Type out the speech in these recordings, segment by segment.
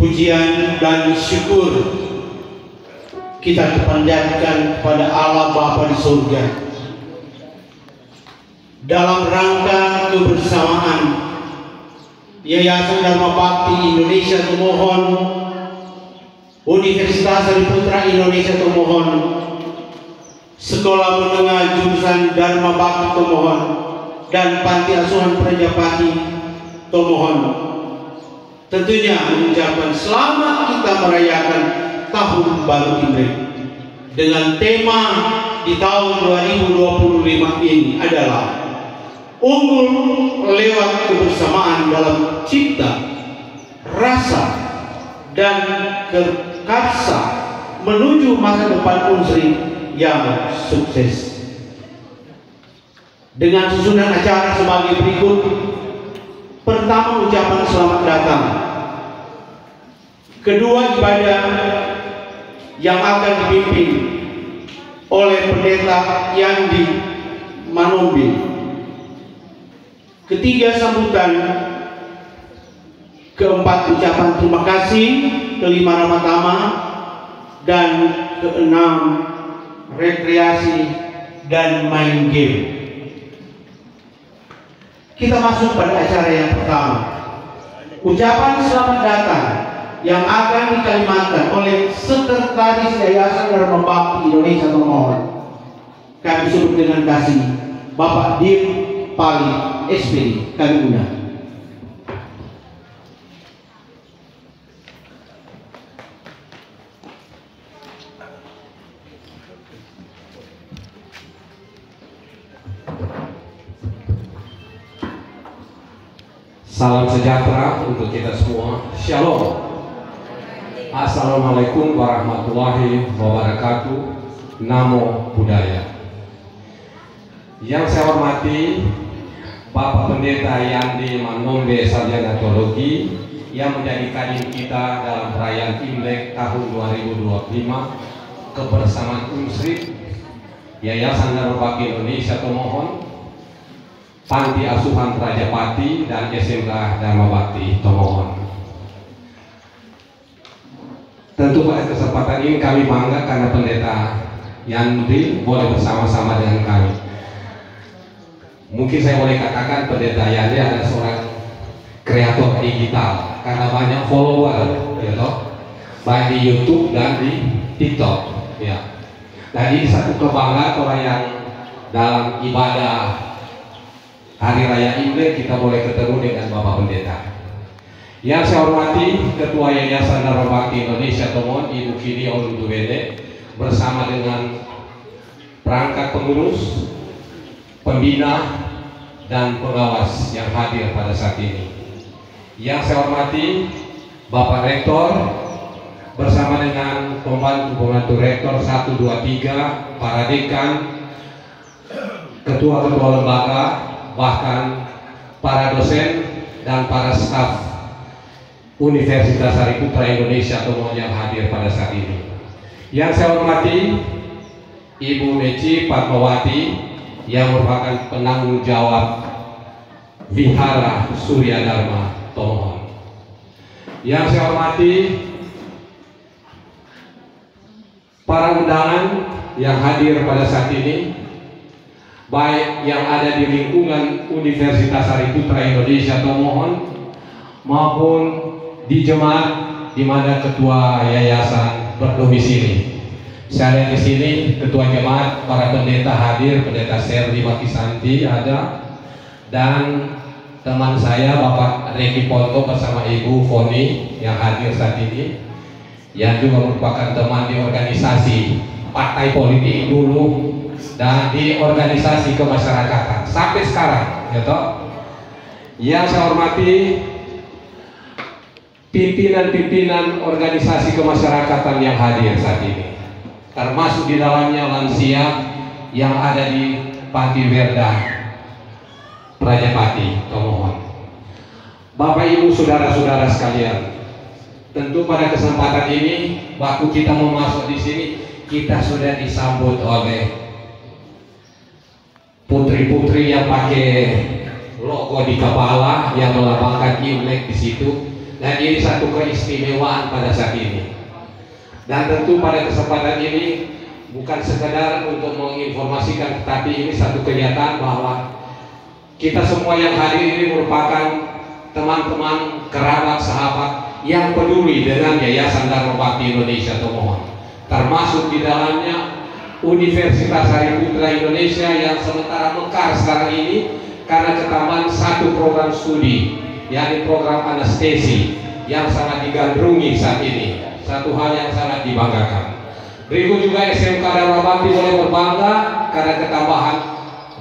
Pujian dan syukur kita panjatkan kepada Allah Bapa di surga dalam rangka kebersamaan Yayasan Dharma Bakti Indonesia Tomohon, Universitas Hariputra Indonesia Tomohon, Sekolah Menengah Jurusan Dharma Bakti Tomohon, dan Panti Asuhan Prajapati Tomohon. Tentunya mengucapkan selamat kita merayakan Tahun Baru Imlek dengan tema di tahun 2025 ini adalah unggul lewat kebersamaan dalam cipta, rasa, dan karsa menuju masa depan Unsri yang sukses. Dengan susunan acara sebagai berikut. Pertama, ucapan selamat datang. Kedua, ibadah yang akan dipimpin oleh Pendeta Yandi Manombe. Ketiga, sambutan. Keempat, ucapan terima kasih. Kelima, ramadhan. Dan keenam, rekreasi dan main game. Kita masuk pada acara yang pertama. Ucapan selamat datang yang akan dikalimatkan oleh Sekretaris Yayasan Dharma Bakti Indonesia Tomohon. Kami sebut dengan kasih Bapak Dir Pali SPD. Kami undang. Salam sejahtera untuk kita semua. Shalom. Assalamualaikum warahmatullahi wabarakatuh. Namo Buddhaya. Yang saya hormati Bapak Pendeta Yandi Manombe Sarjana Teologi yang menjadi kadin kita dalam perayaan Imlek tahun 2025, kebersamaan Unsri, Yayasan Dharma Bakti Indonesia Tomohon, Panti Asuhan Prajapati, dan SMK Dharma Bakti Tomohon. Tentu pada kesempatan ini kami bangga karena Pendeta Yandi boleh bersama-sama dengan kami. Mungkin saya boleh katakan Pendeta Yandi adalah seorang kreator digital karena banyak follower, ya toh, baik di YouTube dan di TikTok, ya. Jadi satu kebanggaan orang yang dalam ibadah Hari Raya Imlek kita boleh ketemu dengan Bapak Pendeta. Yang saya hormati Ketua Yayasan Dharma Bakti Indonesia Tomohon, Ibu Kini Olundubene, bersama dengan perangkat pengurus, pembina, dan pengawas yang hadir pada saat ini. Yang saya hormati Bapak Rektor, bersama dengan pembantu rektor 1, 2, 3, para dekan, ketua-ketua lembaga, bahkan para dosen dan para staf Universitas Sariputra Indonesia Tomohon yang hadir pada saat ini. Yang saya hormati Ibu Neci Padmawati yang merupakan penanggung jawab Vihara Surya Dharma Tomohon. Yang saya hormati para undangan yang hadir pada saat ini, baik yang ada di lingkungan Universitas Sariputra Indonesia Tomohon maupun di jemaat di mana ketua yayasan berdomisili. Saya lihat di sini ketua jemaat, para pendeta hadir, pendeta Serdi Makisanti ada, dan teman saya Bapak Reki Ponto bersama Ibu Foni yang hadir saat ini, yang juga merupakan teman di organisasi partai politik dulu dan di organisasi kemasyarakatan sampai sekarang, ya toh. Yang saya hormati pimpinan-pimpinan organisasi kemasyarakatan yang hadir saat ini, termasuk di dalamnya lansia yang ada di Panti Werda Prajapati Tomohon. Bapak Ibu saudara-saudara sekalian, tentu pada kesempatan ini waktu kita mau masuk di sini, kita sudah disambut oleh putri-putri yang pakai logo di kepala yang melambangkan Imlek di situ. Dan ini satu keistimewaan pada saat ini. Dan tentu pada kesempatan ini bukan sekedar untuk menginformasikan, tetapi ini satu kenyataan bahwa kita semua yang hadir ini merupakan teman-teman, kerabat, sahabat yang peduli dengan Yayasan Dharma Bakti Indonesia Tomohon. Termasuk di dalamnya Universitas Sariputra Indonesia yang sementara mekar sekarang ini karena ketambahan satu program studi, yakni program anestesi yang sangat digandrungi saat ini. Satu hal yang sangat dibanggakan. Berikut juga SMK Dharma Bakti boleh berbangga karena ketambahan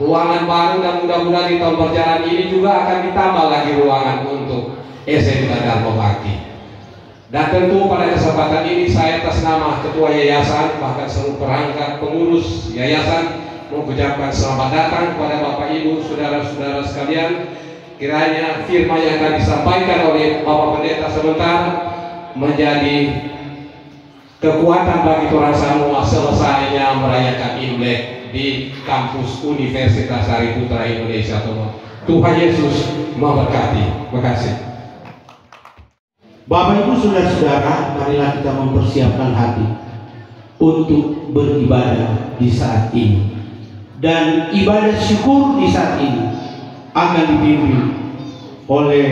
ruangan baru, dan mudah-mudahan di tahun berjalan ini juga akan ditambah lagi ruangan untuk SMK Dharma Bakti. Dan tentu pada kesempatan ini saya atas nama Ketua Yayasan bahkan seluruh perangkat pengurus Yayasan mengucapkan selamat datang kepada Bapak Ibu saudara-saudara sekalian. Kiranya firman yang akan disampaikan oleh Bapak Pendeta sebentar menjadi kekuatan bagi orang semua selesainya merayakan Imlek di kampus Universitas Sariputra Indonesia Tomohon. Tuhan Yesus memberkati. Terima kasih. Bapak Ibu saudara-saudara, marilah kita mempersiapkan hati untuk beribadah di saat ini. Dan ibadah syukur di saat ini akan dipimpin oleh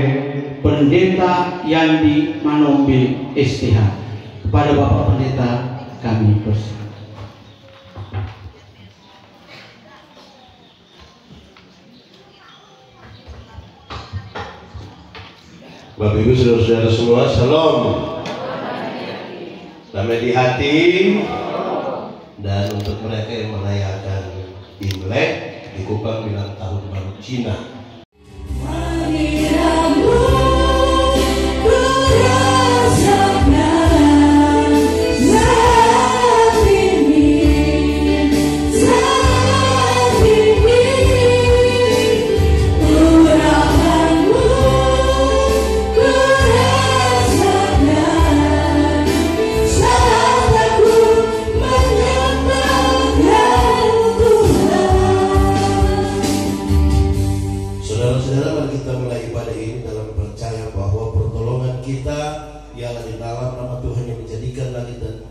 pendeta Yandi Manombe STH. Kepada Bapak Pendeta kami persilakan. Bapak Ibu saudara-saudara semua, shalom. Damai di hati. Dan untuk mereka yang merayakan Imlek di Kupang bilang tahun baru Cina.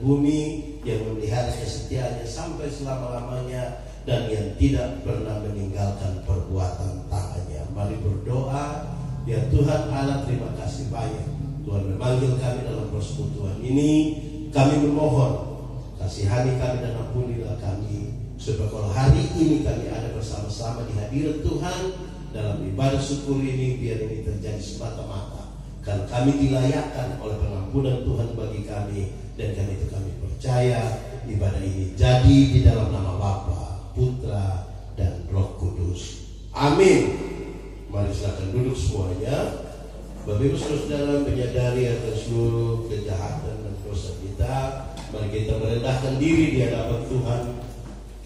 Bumi yang memelihara kesetiaannya sampai selama-lamanya dan yang tidak pernah meninggalkan perbuatan tangannya. Mari berdoa. Ya Tuhan Allah, terima kasih banyak Tuhan memanggil kami dalam persekutuan ini. Kami memohon kasihani kami dan ampunilah kami, supaya kalau hari ini kami ada bersama-sama di hadirat Tuhan dalam ibadah syukur ini, biar ini terjadi semata-mata karena kami dilayakkan oleh pengampunan Tuhan bagi kami. Dan karena itu kami percaya ibadah ini jadi di dalam nama Bapa, Putra, dan Roh Kudus. Amin. Mari silakan duduk semuanya. Bapak Ibu Saudara menyadari akan seluruh kejahatan dan dosa kita, mari kita merendahkan diri di hadapan Tuhan.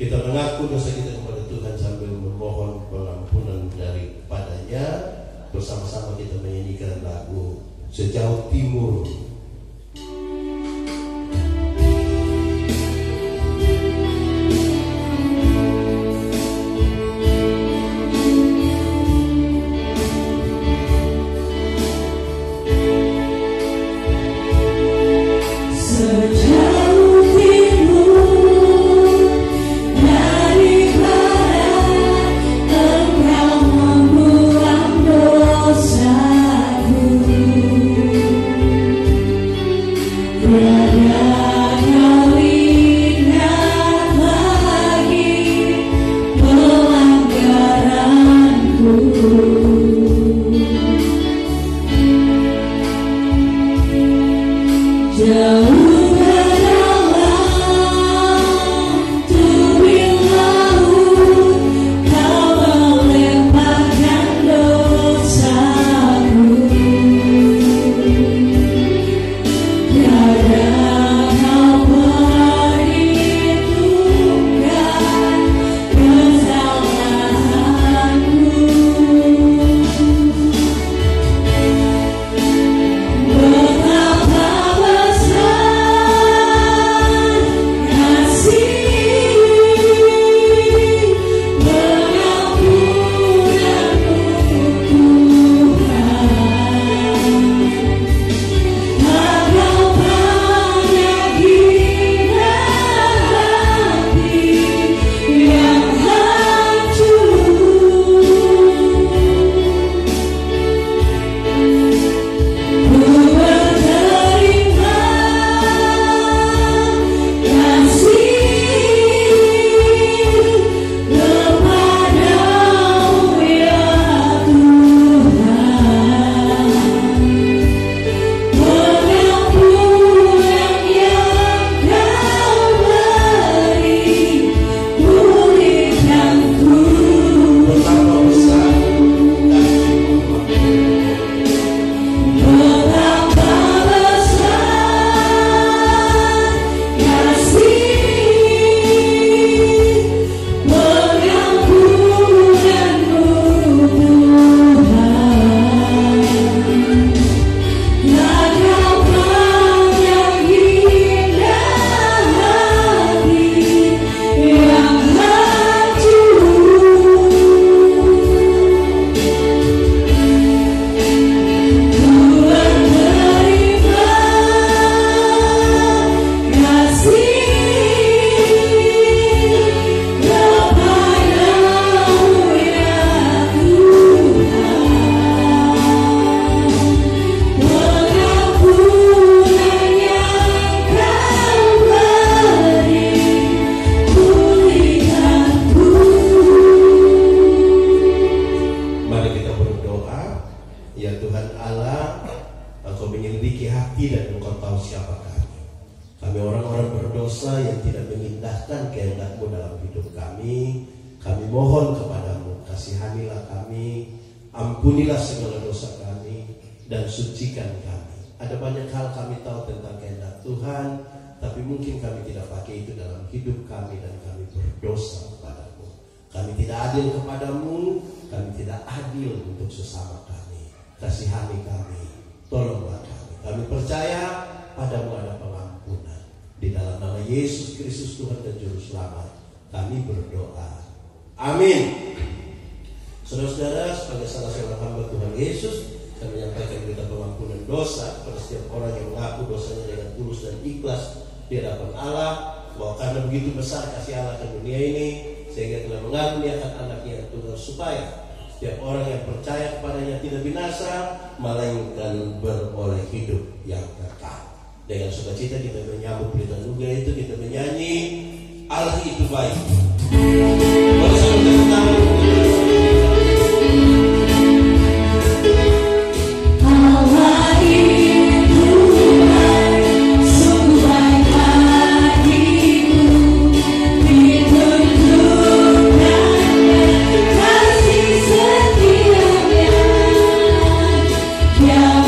Kita mengaku dosa kita kepada Tuhan sambil memohon pengampunan daripadanya. Bersama-sama kita menyanyikan lagu Sejauh Timur. Ampunilah segala dosa kami dan sucikan kami. Ada banyak hal kami tahu tentang kehendak Tuhan, tapi mungkin kami tidak pakai itu dalam hidup kami dan kami berdosa kepadamu. Kami tidak adil kepadamu, kami tidak adil untuk sesama kami. Kasihani kami, tolonglah kami. Kami percaya padamu ada pengampunan. Di dalam nama Yesus Kristus Tuhan dan Juru Selamat kami berdoa. Amin. Saudara-saudara, sebagai salah seorang hamba Tuhan Yesus, kami menyampaikan berita pengampunan dosa kepada setiap orang yang mengaku dosanya dengan tulus dan ikhlas di hadapan Allah, bahwa karena begitu besar kasih Allah ke dunia ini, sehingga telah mengaruniakan anaknya yang tunggal, supaya setiap orang yang percaya kepadanya tidak binasa, melainkan beroleh hidup yang kekal. Dengan sukacita kita menyambut berita anugerah itu, kita menyanyi Allah itu baik. Boleh saudara Yeah.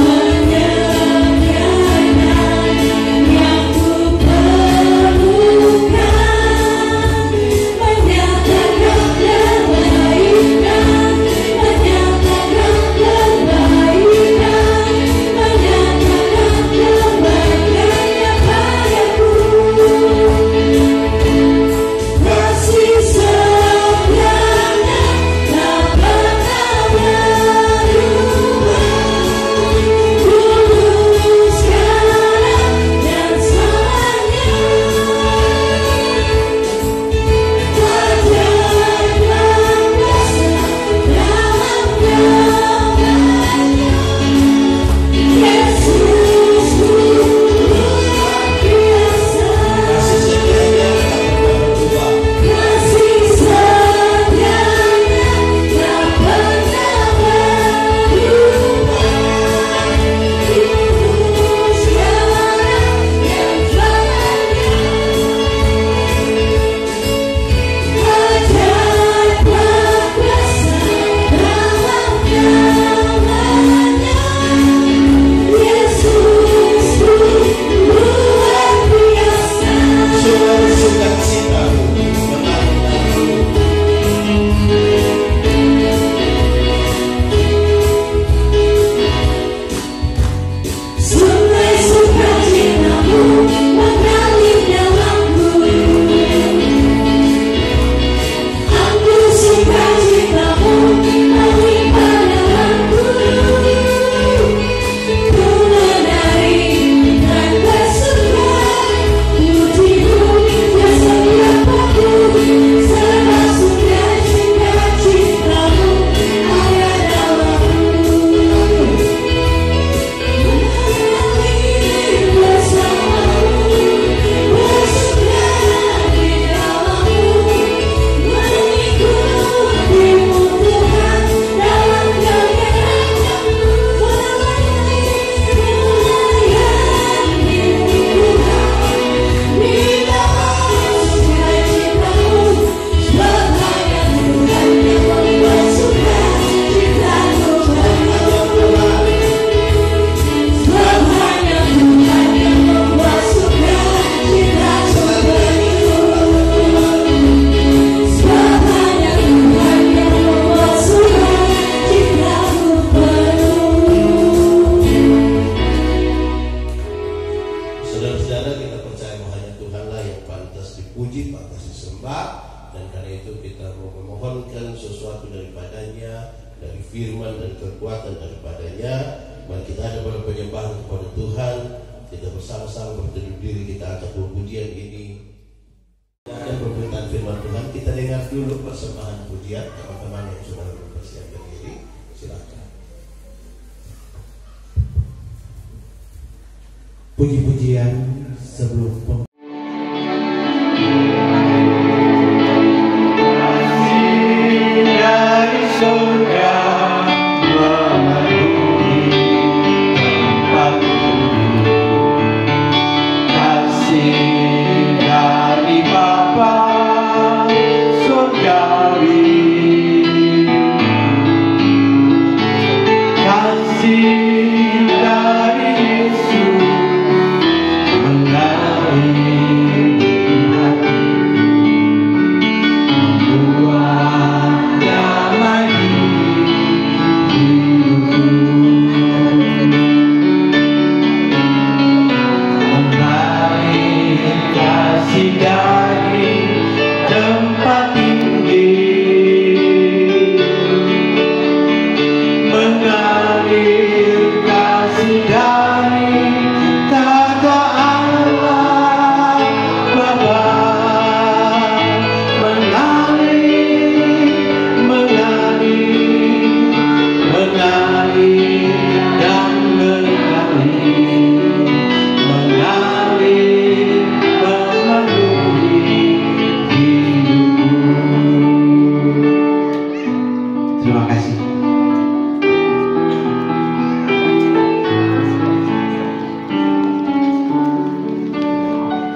daripadanya, dari firman dan kekuatan daripadanya. Mari kita ada pada penyembahan kepada Tuhan. Kita bersama-sama berteduh diri, kita angkat pujian ini. Dan pemberitaan firman Tuhan, kita dengar dulu persembahan pujian. Teman-teman yang sudah mempersiapkan diri, silakan. Puji-pujian sebelum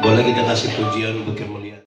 boleh kita kasih pujian untuk yang melihat.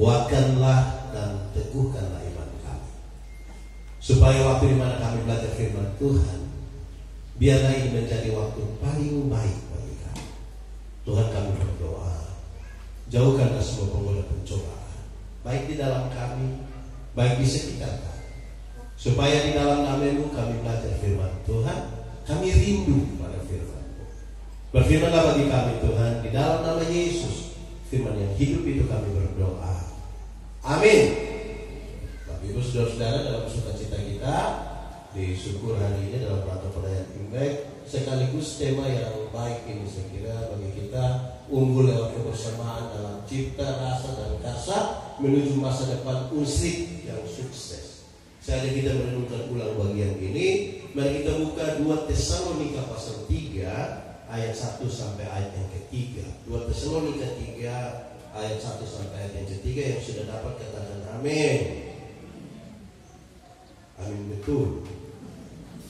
Kuatkanlah dan teguhkanlah iman kami, supaya waktu di mana kami belajar firman Tuhan, biarlah ini menjadi waktu paling baik bagi kami. Tuhan, kami berdoa, jauhkanlah semua penggoda pencobaan, baik di dalam kami, baik di sekitar kami, supaya di dalam nama-Mu kami belajar firman Tuhan, kami rindu pada firman-Mu. Berfirmanlah bagi kami Tuhan, di dalam nama Yesus, firman yang hidup itu kami berdoa. Amin. Bapak Ibu saudara-saudara, dalam sukacita kita di syukur hari ini dalam rangka perayaan Imlek, sekaligus tema yang baik ini saya kira bagi kita unggul lewat kebersamaan dalam cipta, rasa dan kasar menuju masa depan usik yang sukses. Saya ajak kita merenungkan ulang bagian ini. Mari kita buka 2 Tesalonika pasal 3 ayat 1 sampai ayat yang ketiga. 2 Tesalonika 3 ayat 1 sampai ayat yang ketiga. Yang sudah dapat katakan amin. Amin, betul.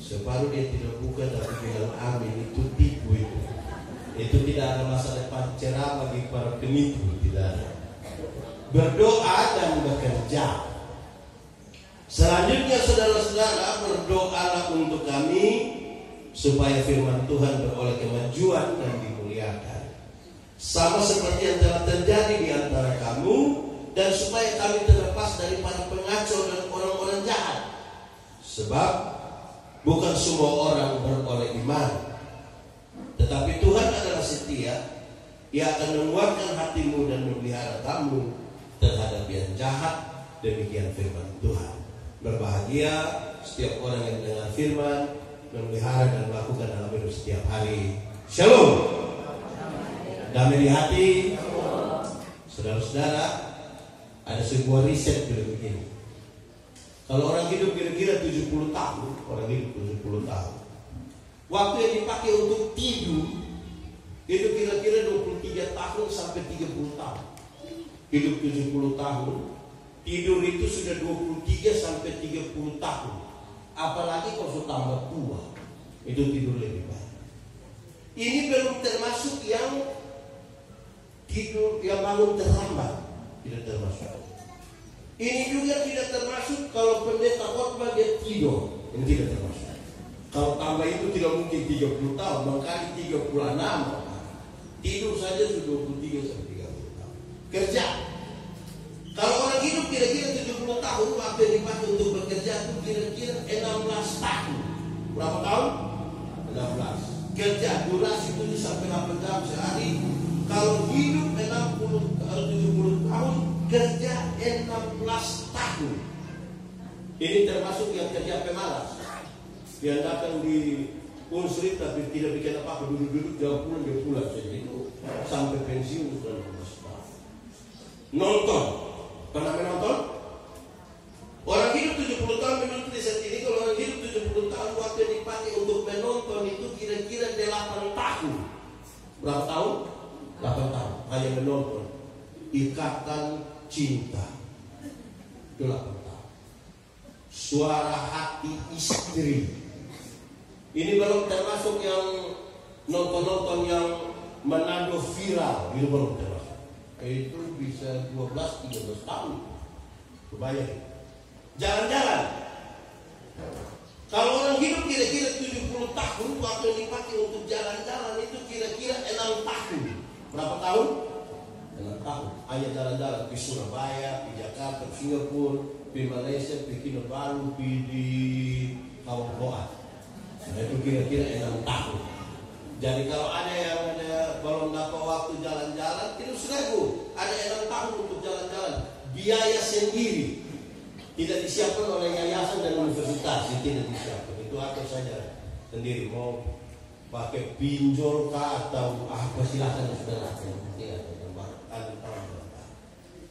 Separuh dia tidak buka tapi bilang amin, itu tipu itu. Itu tidak ada masa depan cerah bagi para penipu, tidak ada. Berdoa dan bekerja. Selanjutnya saudara-saudara, berdoalah untuk kami supaya firman Tuhan beroleh kemajuan dan dimuliakan. sama seperti yang telah terjadi di antara kamu, dan supaya kami terlepas dari para pengacau dan orang-orang jahat. Sebab bukan semua orang beroleh iman, tetapi Tuhan adalah setia. Ia akan menguatkan hatimu dan memelihara kamu terhadap yang jahat. Demikian firman Tuhan. Berbahagia setiap orang yang mendengar firman, memelihara dan melakukan dalam hidup setiap hari. Shalom. Damai di hati. Saudara-saudara, ada sebuah riset begini. Kalau orang hidup kira-kira 70 tahun, orang hidup 70 tahun, waktu yang dipakai untuk tidur itu kira-kira 23 tahun sampai 30 tahun. Hidup 70 tahun, tidur itu sudah 23 sampai 30 tahun. Apalagi kalau sudah tambah tua, itu tidur lebih banyak. Ini belum termasuk yang tidur yang bangun terlambat, tidak termasuk. Ini juga tidak termasuk kalau pendeta khotbah dia tidur, ini tidak termasuk. Kalau tambah itu tidak mungkin 30 tahun, mengkali 36. Tidur saja sudah 23 sampai 30 tahun. Kerja. Kalau orang hidup kira-kira 70 tahun, waktu yang dipakai untuk bekerja itu kira-kira 16 tahun. Berapa tahun? 16. Kerja durasi 7 sampai 8 jam sehari. Kalau hidup 70 tahun, kerja 16 tahun. Ini termasuk yang kerja pemalas. Yang datang di Unsri tapi tidak bikin apa-apa, duduk-duduk jam pulang saja itu sampai pensiun sudah 16 tahun. Nonton, pernah menonton? Orang hidup 70 tahun menurut riset ini, kalau orang hidup 70 tahun waktu yang dipakai untuk menonton itu kira-kira 8 tahun. Berapa tahun? 8 tahun hanya menonton Ikatan Cinta. Itu 8 tahun. Suara Hati Istri. Ini belum termasuk yang nonton-nonton yang Manado viral, itu belum termasuk. Itu bisa 12-13 tahun. Kebayang. Jalan-jalan. Kalau orang hidup kira-kira 70 tahun, waktu yang dipakai untuk jalan-jalan itu kira-kira 6 tahun. Berapa tahun? 6 tahun. Hanya jalan-jalan di Surabaya, di Jakarta, di Singapura, di Malaysia, di Kinabalu, di Kawagoan. Nah, itu kira-kira 6 tahun. Jadi kalau ada yang belum dapat waktu jalan-jalan, itu 1.000. Ada 6 tahun untuk jalan-jalan. Biaya sendiri. Tidak disiapkan oleh yayasan dan universitas. Itu tidak disiapkan. Itu atur saja sendiri. Mau pakai pinjol kah atau apa silakan saudara.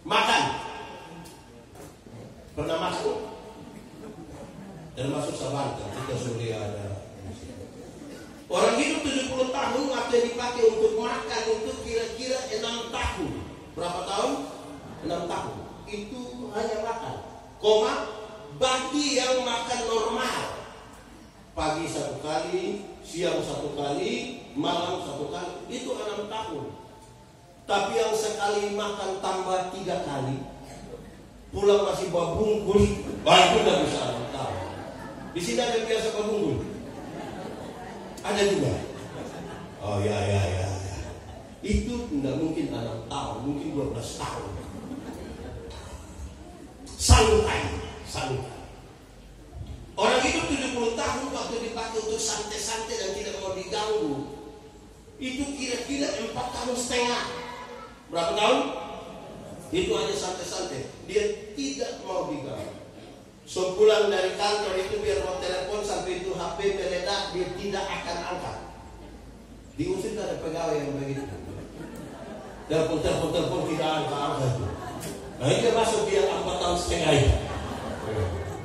Makan. Pernah masuk? Termasuk Sabanta. Kita sudah ada. Orang hidup 70 tahun waktu yang dipakai untuk makan itu kira-kira 6 tahun. Berapa tahun? 6 tahun. Itu hanya makan. Bagi yang makan normal, pagi 1 kali, siang 1 kali, malam 1 kali, itu 6 tahun. Tapi yang sekali makan tambah 3 kali, pulang masih bawa bungkus, itu udah bisa 6 tahun. Di sini ada biasa bawa bungkus. Ada juga. Oh ya. Itu tidak mungkin 6 tahun, mungkin 12 tahun. Santai. Orang hidup 70 tahun waktu dipakai untuk santai-santai dan tidak mau diganggu. Itu kira-kira 4,5 tahun. Berapa tahun? Itu hanya santai-santai. Dia tidak mau diganggu. Sepulang dari kantor itu biar mau telepon sampai itu HP meledak, dia tidak akan angkat. Di Unsur ada pegawai yang begitu. Telepon tidak angkat. Nah ini masuk dia 4,5 tahun itu.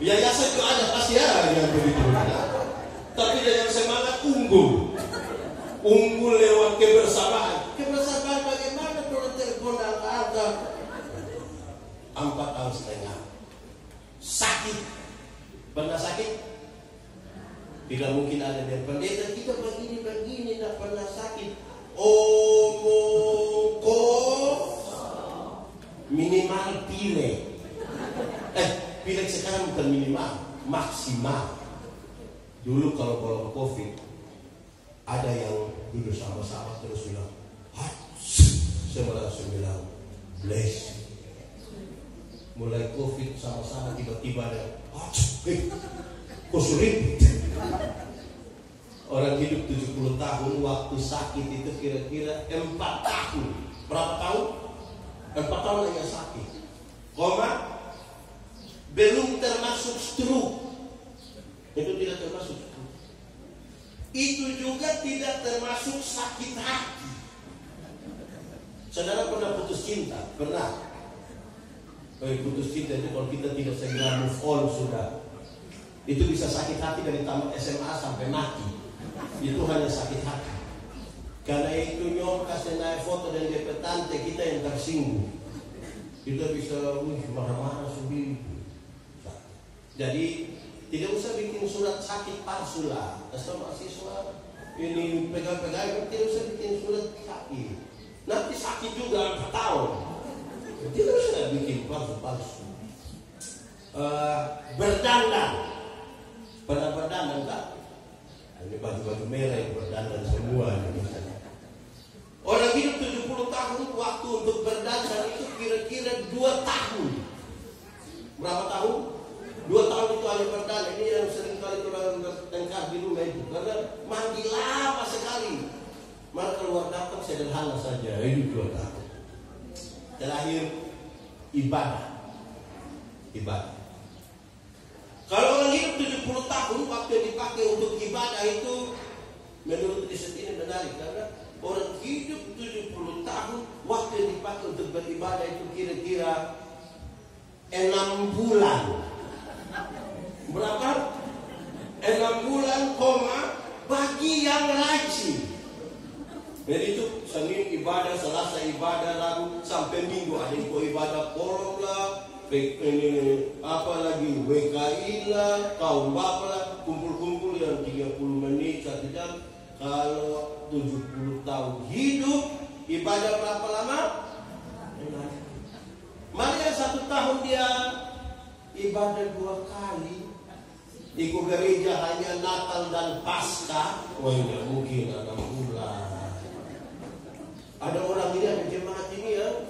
Yayasan itu ada pasti ada yang begitu. Tapi dengan semangat unggul lewat kebersamaan. Kebersamaan bagaimana kalau telepon angkat? 4,5 tahun. Sakit. Pernah sakit? Tidak mungkin ada yang pendeta kita begini tidak pernah sakit. Minimal pilek. Pilek sekarang bukan minimal, maksimal. Dulu kalau COVID ada yang duduk sama-sama terus bilang, Saya langsung bilang, bless. Mulai COVID sama-sama tiba-tiba ada, kok sulit? Orang hidup 70 tahun, waktu sakit itu kira-kira 4 tahun. Berapa tahun? 4 tahun hanya sakit. Belum termasuk stroke. Itu tidak termasuk stroke. Itu juga tidak termasuk sakit hati. Saudara pernah putus cinta? Pernah? Putus cinta itu kalau kita tidak segera move on sudah, itu bisa sakit hati dari tamat SMA sampai mati. Itu hanya sakit hati. Karena itu nyokap naik foto dan DP tante kita yang tersinggung. Kita bisa marah-marah sendiri. Jadi tidak usah bikin surat sakit palsu lah. Asal mahasiswa ini pegang-pegang, tidak usah bikin surat sakit. Nanti sakit juga 4 tahun. Tidak usah bikin palsu-palsu. Berdandan. Pernah berdandan tak? Ini baju-baju merah yang berdandan semua. Orang hidup 70 tahun, waktu untuk berdandan itu kira-kira 2 tahun. Berapa tahun? 2 tahun itu hanya berdandan. Ini yang sering kali orang bertengkar di rumah itu. Karena mandi lama sekali. Malah keluar datang sederhana saja. Itu 2 tahun. Terakhir ibadah. Kalau orang hidup 70 tahun, waktu yang dipakai untuk ibadah itu menurut riset ini menarik. Karena orang hidup 70 tahun, waktu yang dipakai untuk beribadah itu kira-kira 6 bulan. Berapa? 6 bulan, bagi yang rajin. Jadi itu Senin ibadah, Selasa ibadah, Rabu sampai Minggu ada yang ibadah kolam lah, apa lagi WKI lah, kaum bapak lah, kumpul-kumpul yang 30 menit 1 jam. Kalau 70 tahun hidup ibadah berapa lama? Maria 1 tahun dia ibadah 2 kali. Ikut gereja hanya Natal dan Paskah. Wah, tidak mungkin 6 bulan. Ada orang ini, ada jemaat ini ya,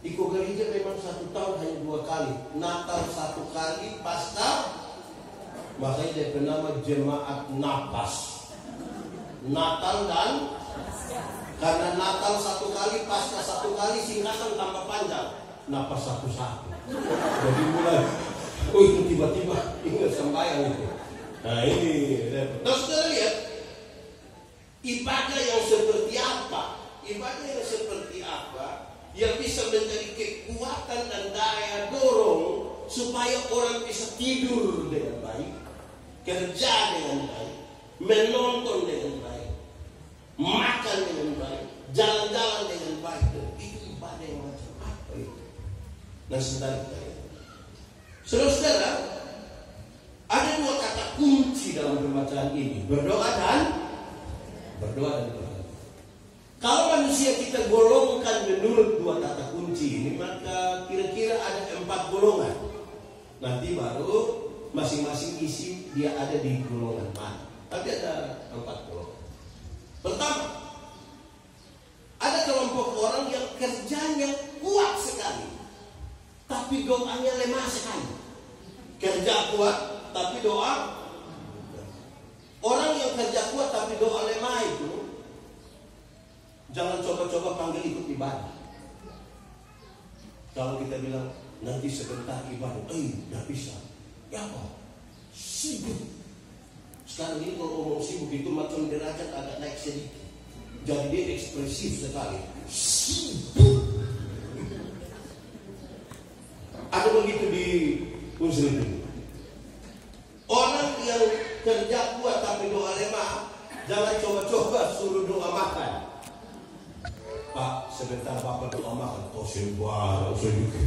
ikut gereja memang 1 tahun hanya 2 kali. Natal 1 kali, Paskah, makanya dia bernama jemaat Napas. Natal dan karena Natal 1 kali, Paskah 1 kali, singkatan tambah panjang. Napas 1-1. Jadi mulai, itu tiba-tiba ingat sembahyang itu. Nah ini, terus kita lihat ibadah yang seperti apa? Ibadah yang seperti apa yang bisa menjadi kekuatan dan daya dorong supaya orang bisa tidur dengan baik, kerja dengan baik, menonton dengan baik, makan dengan baik, jalan-jalan dengan baik. Itu ibadah yang macam apa itu? Nah saudara, ada 2 kata kunci dalam pembacaan ini, berdoa dan berdoa. Kalau manusia kita golongkan menurut 2 kata kunci ini, maka kira-kira ada 4 golongan. Nanti baru masing-masing isi dia ada di golongan mana. Tapi ada 4 golongan. Pertama, ada kelompok orang yang kerjanya kuat sekali, tapi doanya lemah sekali. Kerja kuat, tapi doa. Orang yang kerja kuat tapi doa lemah itu, jangan coba-coba panggil ikut ibadah. Kalau kita bilang nanti sebentar ibadah, tidak bisa. Ya kok sibuk. Sekarang ini kalau ngomong sibuk itu macam derajat agak naik sedikit. Jadi dia ekspresif sekali. Sibuk. Ada begitu di Muslim ini. Orang yang kerja kuat tapi doa lemah, jangan coba-coba suruh doa makan. Pak, sebentar Bapak doa makan. Oh, sebuah sedikit.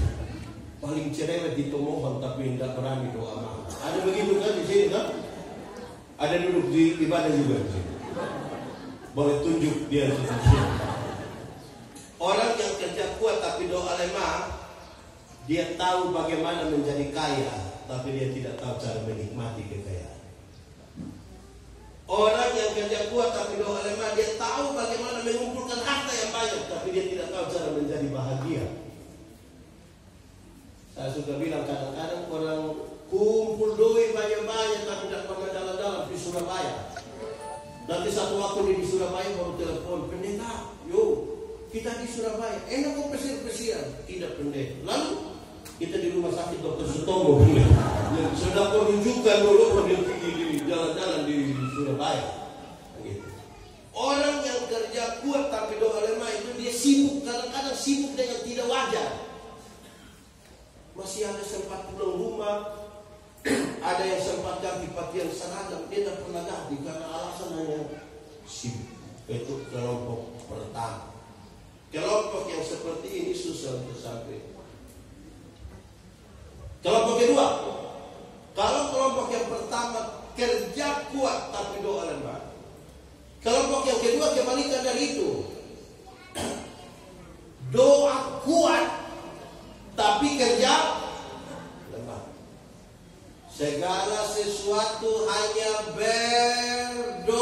Paling cerewet itu mohon tapi tidak berani doa makan. Ada begitu kan di sini kan? Ada duduk di ibadah juga di sini. Boleh tunjuk dia di sini. Orang yang kerja kuat tapi doa lemah, dia tahu bagaimana menjadi kaya, tapi dia tidak tahu cara menikmati kekayaan. Orang yang kerja kuat tapi doa lemah, dia tahu bagaimana mengumpulkan harta yang banyak, tapi dia tidak tahu cara Surabaya. Nanti satu waktu di Surabaya baru telepon, pendeta, yo kita di Surabaya, enak kok pesir-pesiran. Tidak pendeta. Lalu kita di rumah sakit Dr. Sutomo, yang sudah perunjukan dulu di jalan-jalan di Surabaya. Gitu. Orang yang kerja kuat tapi doa lemah itu dia sibuk, kadang-kadang sibuk dengan tidak wajar. Masih ada sempat pulang rumah, ada yang sempat ganti pakaian seragam, dia tidak pernah ganti karena alasan hanya sibuk. Itu kelompok pertama. Kelompok yang seperti ini susah untuk sampai. Kelompok kedua, kalau kelompok yang pertama kerja kuat tapi doa lemah. Kelompok yang kedua kebalikan dari itu, doa kuat tapi kerja lemah. Segala sesuatu hanya berdoa,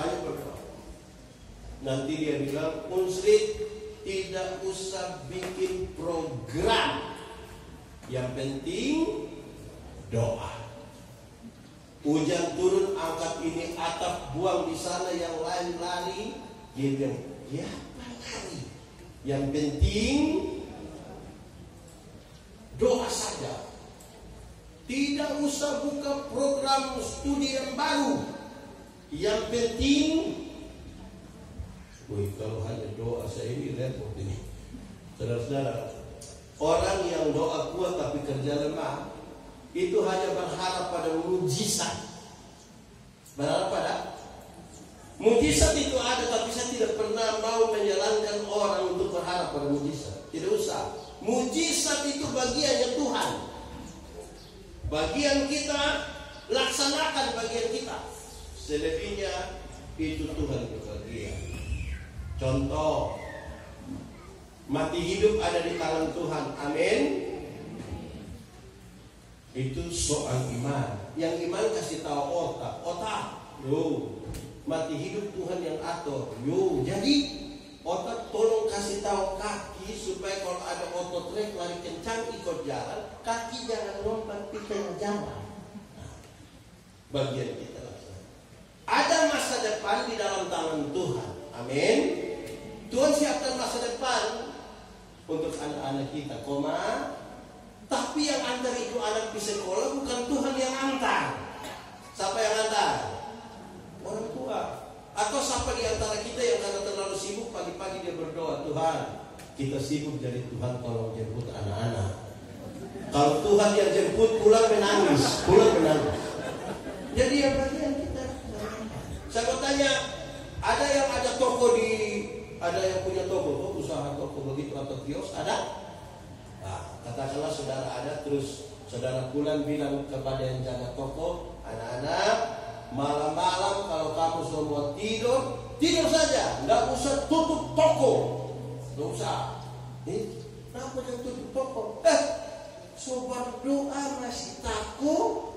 hanya berdoa. Nanti dia bilang, Unsrit tidak usah bikin program, yang penting doa. Hujan turun, angkat ini atap, buang di sana, yang lain lari. Dia bilang, ya apa lari? Yang penting doa saja. Tidak usah buka program studi yang baru. Yang penting, kalau hanya doa saya ini repot ini. Saudara-saudara, orang yang doa kuat tapi kerja lemah itu hanya berharap pada mujizat. Berharap pada mujizat itu ada, tapi saya tidak pernah mau menjalankan orang untuk berharap pada mujizat. Tidak usah. Mujizat itu bagiannya Tuhan. Bagian kita, laksanakan bagian kita. Selebihnya itu Tuhan berbagian. Contoh, mati hidup ada di tangan Tuhan. Amin. Itu soal iman. Yang iman kasih tahu otak. Yo, mati hidup Tuhan yang atur. Yo, jadi otak tolong kasih tahu kaki supaya kalau ada otot trek lari kencang ikut jalan, kaki jangan lompat di tengah jalan. Bagian kita laksanakan. Ada masa depan di dalam tangan Tuhan. Amin. Tuhan siapkan masa depan untuk anak-anak kita, tapi yang antar itu anak di sekolah bukan Tuhan yang antar. Siapa yang antar? Orang tua. Atau siapa di antara kita yang karena terlalu sibuk pagi-pagi dia berdoa, Tuhan, kita sibuk jadi Tuhan tolong jemput anak-anak. Kalau Tuhan yang jemput pulang menangis. Jadi yang bagian kita. Saya mau tanya, ada yang ada toko ada yang punya toko, usaha toko begitu atau kios, ada? Nah, katakanlah saudara ada, terus saudara pulang bilang kepada yang jaga toko, anak-anak, malam-malam kalau kamu semua tidur saja, nggak usah tutup toko, nggak usah. Kenapa yang tutup toko? Sobat doa masih takut.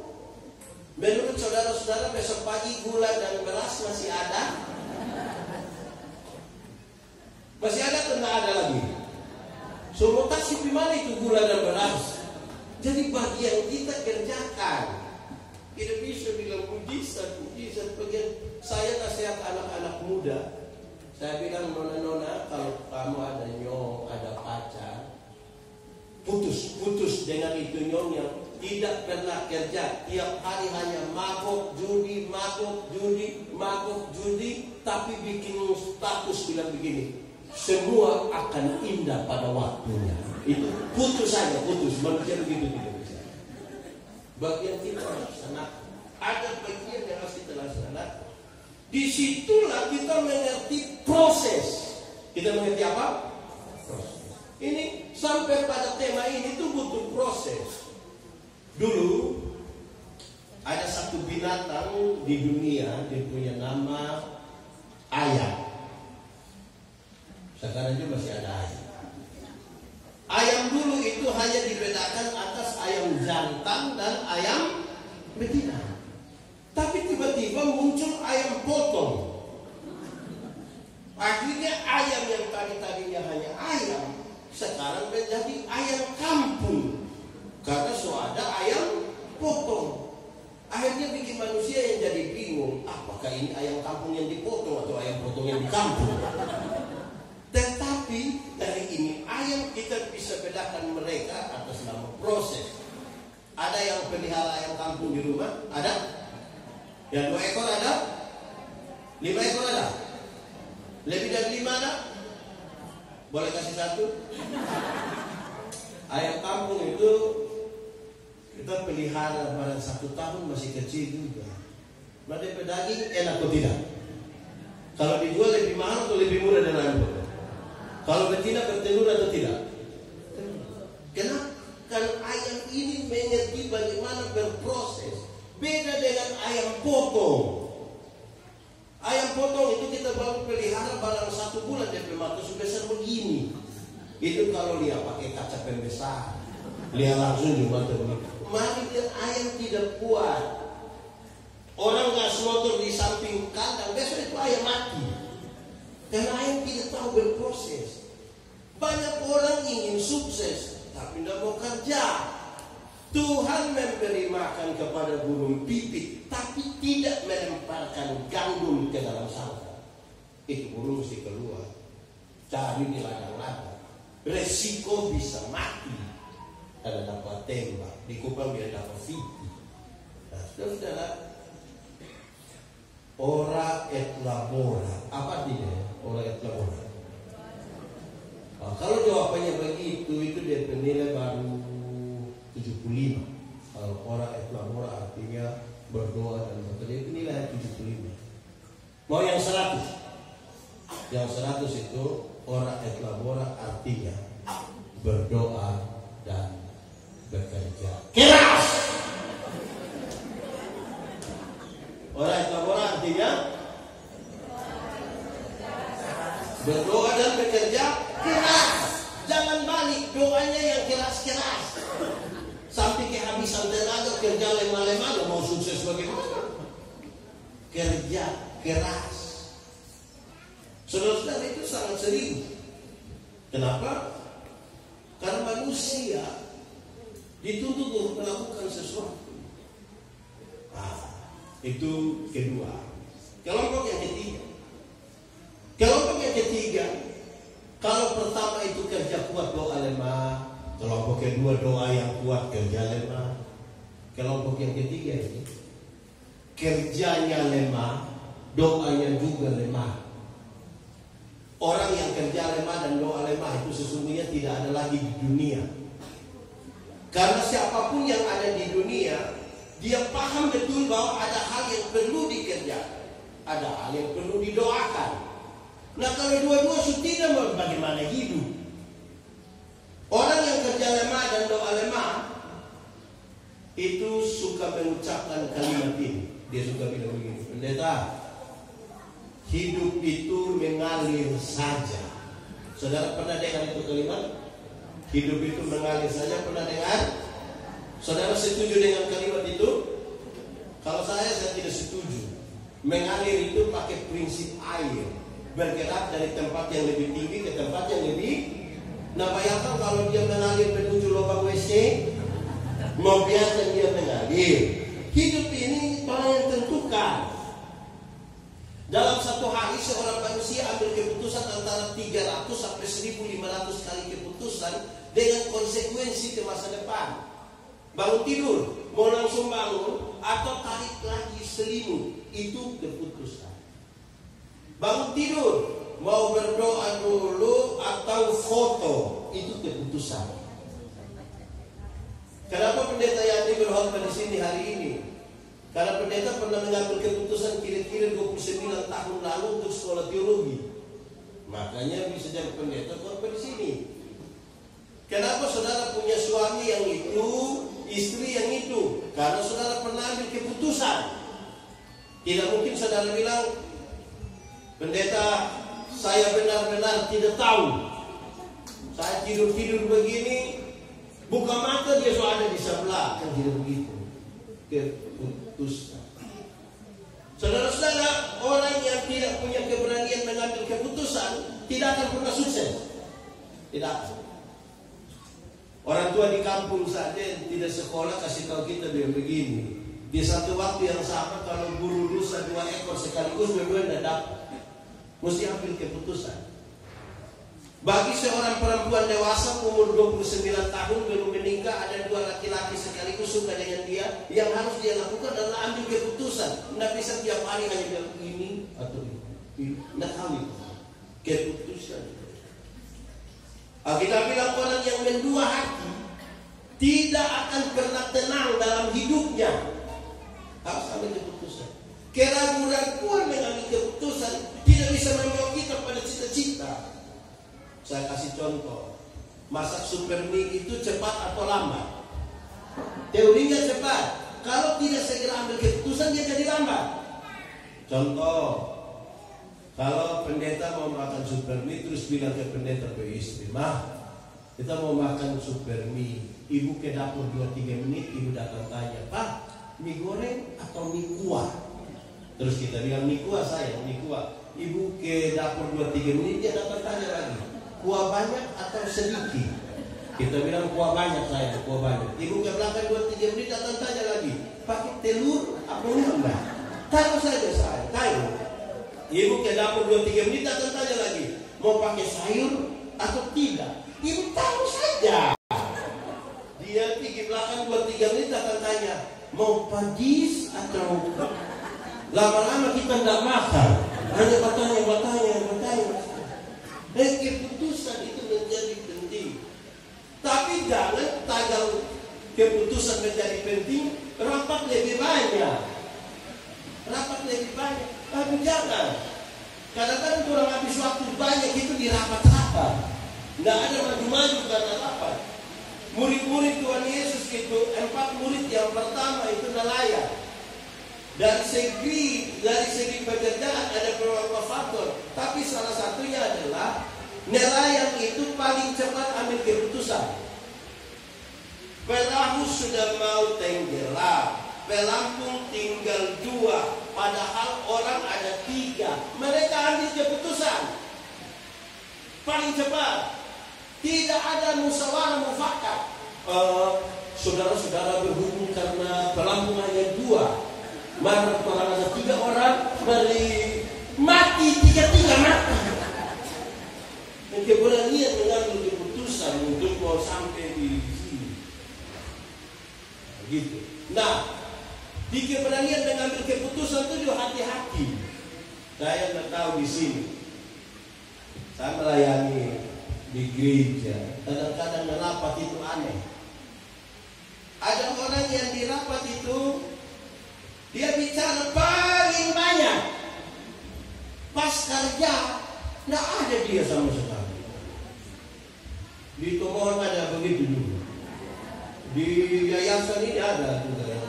Menurut saudara-saudara besok pagi gula dan beras masih ada? Masih ada atau tidak ada lagi? Semua kasih dimana itu gula dan beras? Jadi bagian kita kerjakan. Tidak bisa bilang mujizat. Bagian saya nasihat anak-anak muda. Saya bilang, nona-nona, kalau kamu ada nyong, ada pacar, putus dengan itu nyong yang tidak pernah kerja, tiap hari hanya mabok judi, tapi bikin status bilang begini, semua akan indah pada waktunya. Itu putus manusia begitu tidak bisa. Bagian kita laksanakan, ada bagian yang harus kita laksanakan. Disitulah kita mengerti proses. Kita mengerti apa? Proses. Ini sampai pada tema ini itu butuh proses. Dulu ada satu binatang di dunia, dia punya nama ayam. Sekarang juga masih ada ayam. Ayam dulu itu hanya dibedakan atas ayam jantan dan ayam betina. Tapi tiba-tiba muncul ayam potong. Akhirnya ayam yang tadinya hanya ayam sekarang menjadi ayam kampung. Karena sudah ada ayam potong. Akhirnya akhirnya bikin manusia yang jadi bingung, apakah ini ayam kampung yang dipotong atau ayam potong yang di kampung. Tetapi dari ini ayam kita bisa bedakan mereka atas nama proses. Ada yang pelihara ayam kampung di rumah, ada? Yang 2 ekor ada? 5 ekor ada? Lebih dari 5 ada? Boleh kasih 1? Ayam kampung itu kita pelihara pada 1 tahun masih kecil juga. Mereka daging enak atau tidak? Kalau dijual lebih mahal atau lebih murah dari ayam potong? Kalau betina bertelur atau tidak? Kenapa? Karena ayam ini mengerti bagaimana berproses. Beda dengan ayam potong. Ayam potong itu kita baru pelihara barang 1 bulan dia mata sebesar begini. Itu kalau dia pakai kaca pembesar, dia langsung juga begini. Mari dia ayam tidak kuat. Orang gas motor di samping kandang, besok itu ayam mati. Karena ayam tidak tahu berproses. Banyak orang ingin sukses, tapi tidak mau kerja. Tuhan memberi makan kepada burung pipit, tapi tidak melemparkan gandum ke dalam sangkar. Itu burung mesti keluar, cari di ladang-ladang. Resiko bisa mati. Ada dapat tembak, di Kupang dia dapat pipit. Nah, saudara, ora et labora. Apa artinya? Ora et labora. Nah, kalau jawabannya begitu, itu dia penilai baru 75. Kalau ora et labora artinya berdoa dan bekerja, itu nilai 75. Mau yang 100? Yang 100 itu ora et labora artinya berdoa dan bekerja keras. Ora et labora artinya berdoa dan bekerja keras. Jangan balik, doanya yang keras-keras sampai kehabisan tenaga, kerja lemah-lemah, mau sukses bagaimana? Kerja keras. Saudara-saudara, itu sangat sering. Kenapa? Karena manusia dituntut untuk melakukan sesuatu. Nah, itu kedua. Kelompok yang ketiga. Kelompok yang ketiga, kalau pertama itu kerja kuat, doa lemah. Kelompok kedua, doa yang kuat, kerja lemah. Kelompok yang ketiga ini, kerjanya lemah, doanya juga lemah. Orang yang kerja lemah dan doa lemah itu sesungguhnya tidak ada lagi di dunia. Karena siapapun yang ada di dunia, dia paham betul bahwa ada hal yang perlu dikerjakan, ada hal yang perlu didoakan. Nah, kalau dua-dua sudah bagaimana hidup? Orang yang kerja lemah dan doa lemah itu suka mengucapkan kalimat ini. Dia suka bilang begini, pendeta, hidup itu mengalir saja. Saudara pernah dengar itu kalimat? Hidup itu mengalir saja, pernah dengar? Saudara setuju dengan kalimat itu? Kalau saya tidak setuju. Mengalir itu pakai prinsip air, bergerak dari tempat yang lebih tinggi ke tempat yang lebih. Nah, bayangkan kalau dia mengalir menuju lubang WC, mau biasa dia mengalir. Hidup ini Tuhan yang tentukan. Dalam satu hari seorang manusia ambil keputusan antara 300 sampai 1500 kali keputusan dengan konsekuensi ke masa depan. Bangun tidur, mau langsung bangun atau tarik lagi selimut, itu keputusan. Bangun tidur, mau berdoa dulu atau foto, itu keputusan. Kenapa pendeta Yandi berkhotbah di sini hari ini? Karena pendeta pernah mengambil keputusan kira-kira 29 tahun lalu untuk sekolah teologi. Makanya bisa jadi pendeta khotbah di sini. Kenapa saudara punya suami yang itu, istri yang itu? Karena saudara pernah ambil keputusan. Tidak mungkin saudara bilang, pendeta, saya benar-benar tidak tahu. Saya tidur-tidur begini, buka mata dia sudah ada di sebelah. Kan tidak begitu. Keputusan. Saudara-saudara, orang yang tidak punya keberanian mengambil keputusan tidak akan pernah sukses. Tidak. Orang tua di kampung saja tidak sekolah kasih tahu kita bilang begini, Di satu waktu yang sama, kalau buru rusa 2 ekor sekaligus, dua-dua tidak dapat. Mesti ambil keputusan. Bagi seorang perempuan dewasa umur 29 tahun belum menikah, ada 2 laki-laki sekaligus suka dengan dia, yang harus dia lakukan adalah ambil keputusan. Tidak bisa tiap hari hanya bilang ini atau ini. Tidak tahu itu. Keputusan. Kita bilang orang yang mendua hati tidak akan pernah tenang dalam hidupnya. Harus ambil keputusan. Keraguan mengambil keputusan tidak bisa membawa kita pada cita-cita. Saya kasih contoh. Masak super mie itu cepat atau lambat? Teorinya cepat. Kalau tidak segera ambil keputusan, dia jadi lambat. Contoh, kalau pendeta mau makan super mie, terus bilang ke pendeta, ke istri, "Mah, kita mau makan super mie." Ibu ke dapur 2-3 menit, ibu datang tanya, "Pak, mie goreng atau mie kuah?" Terus kita bilang, "Mie kuah sayang, mie kuah." Ibu ke dapur 2-3 menit, dia datang tanya lagi, "Kuah banyak atau sedikit?" Kita bilang, "Kuah banyak sayang, kuah banyak." Ibu ke belakang 2-3 menit, datang tanya lagi, "Pakai telur apa enggak?" "Taruh saja sayang, taruh." Ibu ke dapur 2-3 menit, datang tanya lagi, "Mau pakai sayur atau tidak?" Ibu taruh saja. Dia pergi belakang 2-3 menit, datang tanya, "Mau padis atau..." Lama-lama kita tidak makan, hanya bertanya. Keputusan itu menjadi penting. Tapi jangan tagal keputusan menjadi penting, rapat lebih banyak. Tapi jangan. Kadang-kadang kurang habis waktu banyak itu di rapat-rapat. Tidak ada maju-maju karena rapat. Murid-murid Tuhan Yesus itu, 4 murid yang pertama itu nelayan. Dari segi pekerjaan ada beberapa faktor, tapi salah satunya adalah nelayan itu paling cepat ambil keputusan. Perahu sudah mau tenggelam, pelampung tinggal 2, padahal orang ada 3. Mereka ambil keputusan paling cepat. Tidak ada musyawarah mufakat. Saudara-saudara berhubung karena pelampung hanya 2. Mana orang ada 3 orang, beri mati 3 mati. Dan keberanian mengambil keputusan untuk mau sampai di sini. Gitu. Nah, di keberanian mengambil keputusan itu juga hati-hati. Saya nggak tahu di sini. Saya melayani di gereja. Kadang-kadang rapat itu aneh. Ada orang yang di rapat itu dia bicara paling banyak. Pas kerja nggak ada dia sama sekali. Di Tomohon ada begitu juga. Di yayasan ini ada juga.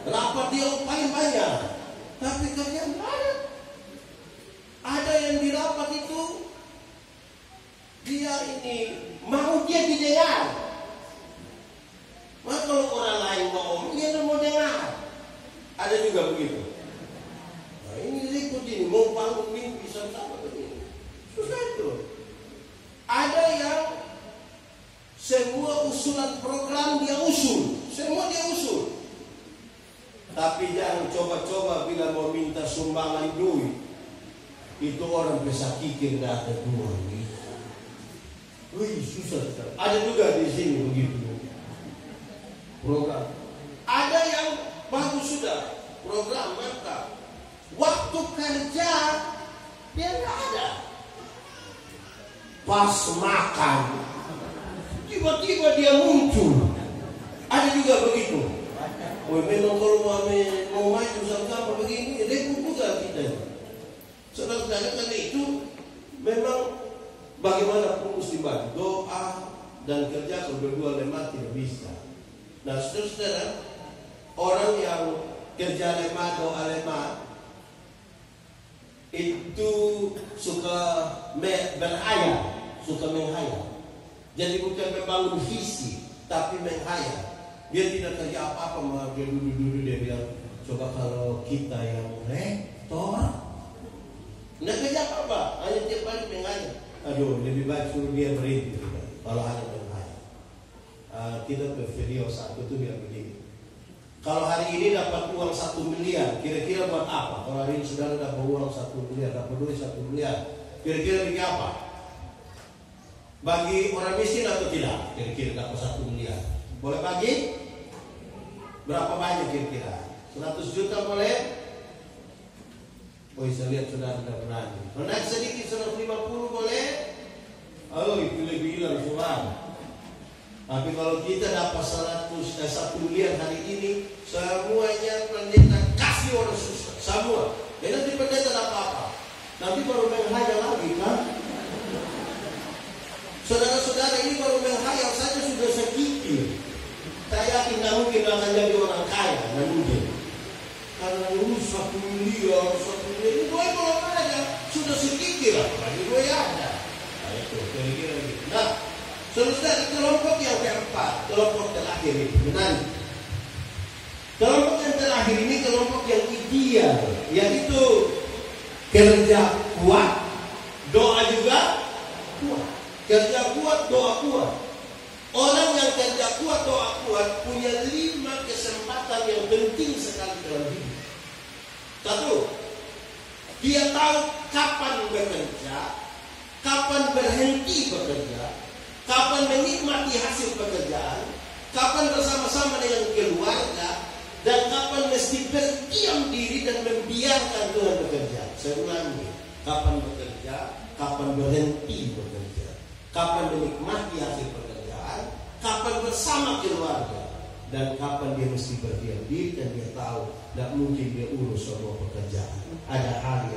Rapat dia paling banyak, tapi kerja nggak ada. Ada yang di rapat itu dia ini mau dia didengar. Maka kalau orang lain ngomong, dia nggak mau dengar. Ada juga begitu. Nah, ini ribut ini, mau bangun mimpi sama begini. Susah itu. Ada yang semua usulan program dia usul, semua dia usul. Tapi jangan coba-coba bila mau minta sumbangan duit. Itu orang bisa kikir nggak ada duit. Wih, susah sekali. Ada juga di sini begitu. Program. Ada yang bagus sudah, program mantap. Waktu kerja dia nggak ada. Pas makan, tiba-tiba dia muncul. Ada juga begitu. Oh, memang kalau mau maju sama begini, ribut juga kita. Saudara-saudara, karena itu memang bagaimanapun mesti bantu doa dan kerja berdua lemah tidak bisa. Nah, saudara-saudara, orang yang kerja lemah, doa lemah itu suka berhayal, suka menghayal. Jadi bukan membangun visi, tapi menghayal. Dia tidak kerja apa-apa, malah dia duduk-duduk dia bilang, coba kalau kita yang rektor, nggak kerja apa-apa, hanya tiap hari menghayal. Aduh, lebih baik suruh dia berhenti kalau hanya menghayal. Kita ke video 1 itu bilang begini. Kalau hari ini dapat uang 1 miliar, kira-kira buat apa? Kalau hari ini saudara dapat uang 1 miliar, dapat duit 1 miliar, kira-kira bikin apa? Bagi orang miskin atau tidak? Kira-kira dapat 1 miliar. Boleh bagi? Berapa banyak kira-kira? 100 juta boleh? Oh, saya lihat saudara tidak berani. Menaik sedikit 150 boleh? Oh, itu lebih hilang semua. Tapi kalau kita dapat 1 miliar hari ini, semuanya pendeta kasih orang susah, semua. Dan nanti pendeta dapat apa? Nanti baru menghayal lagi kan? Saudara-saudara ini baru menghayal saja sudah sekikir. Saya yakin tidak mungkin akan jadi orang kaya, tidak mungkin. Karena ini 1 miliar ini gue belum ada, sudah sekikir lah. Lagi gue ada. Nah itu kira-kira gitu. Nah, saudara, kelompok yang keempat, kelompok terakhir ini, benar. Kelompok yang terakhir ini kelompok yang ideal, yaitu kerja kuat, doa juga kuat. Kerja kuat, doa kuat. Orang yang kerja kuat, doa kuat punya 5 kesempatan yang penting sekali dalam hidup. 1, dia tahu kapan bekerja, kapan berhenti bekerja, kapan menikmati hasil pekerjaan, kapan bersama-sama dengan keluarga, dan kapan mesti berdiam diri dan membiarkan Tuhan bekerja. Saya ulangi, kapan bekerja, kapan berhenti bekerja, kapan menikmati hasil pekerjaan, kapan bersama keluarga, dan kapan dia mesti berdiam diri dan dia tahu tidak mungkin dia urus semua pekerjaan. Ada hal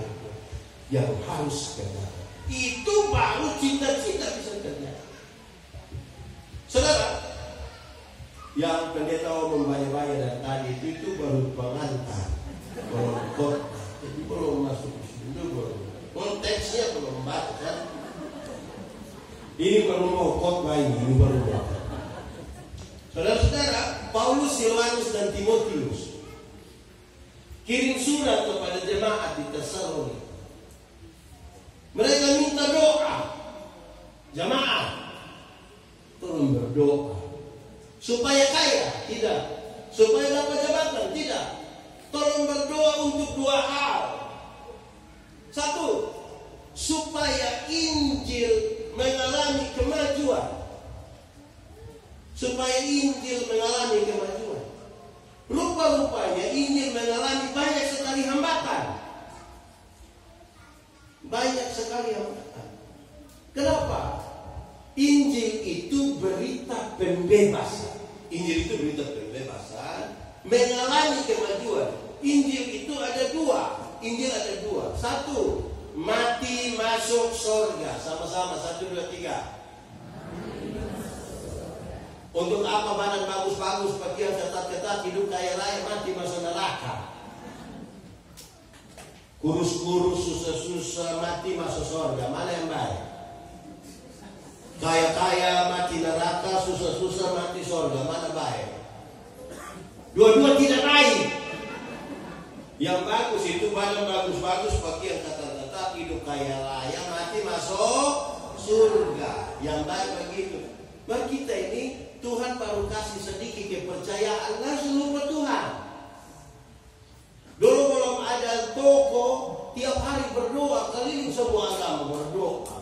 yang harus kerjakan. Itu baru cita-cita bisa terjadi. Saudara, yang pendeta membayar-bayar dan tadi itu baru pengantar, belum khotbah, jadi belum masuk ke situ, belum konteksnya belum baca kan? Ini baru mau khotbah ini baru mau. Saudara-saudara, Paulus, Silvanus dan Timotius kirim surat kepada jemaat di Tesalonika. Mereka minta doa, jemaat. Tolong berdoa supaya kaya, tidak. Supaya dapat jabatan, tidak. Tolong berdoa untuk 2 hal. 1, supaya Injil mengalami kemajuan. Supaya Injil mengalami kemajuan. Rupa-rupanya Injil mengalami banyak sekali hambatan. Banyak sekali hambatan. Kenapa? Injil itu berita pembebasan. Injil itu berita pembebasan, mengalami kemajuan. Injil itu ada 2. Injil ada 2. 1, mati masuk surga. Sama-sama 1, 2, 3. Untuk apa badan bagus-bagus, pakaian ketat-ketat, hidup kaya raya, mati masuk neraka. Kurus-kurus, susah-susah, mati masuk surga. Mana yang baik? Kaya-kaya mati neraka, susah-susah mati surga. Mana baik? Dua-dua tidak baik. Yang bagus itu badan bagus-bagus, pakaian ketat-ketat, hidup kaya raya, mati masuk surga. Yang baik begitu. Bagi kita ini Tuhan baru kasih sedikit kepercayaan, langsung lupa Tuhan. Dulu belum ada toko, tiap hari berdoa, keliling semua agama berdoa.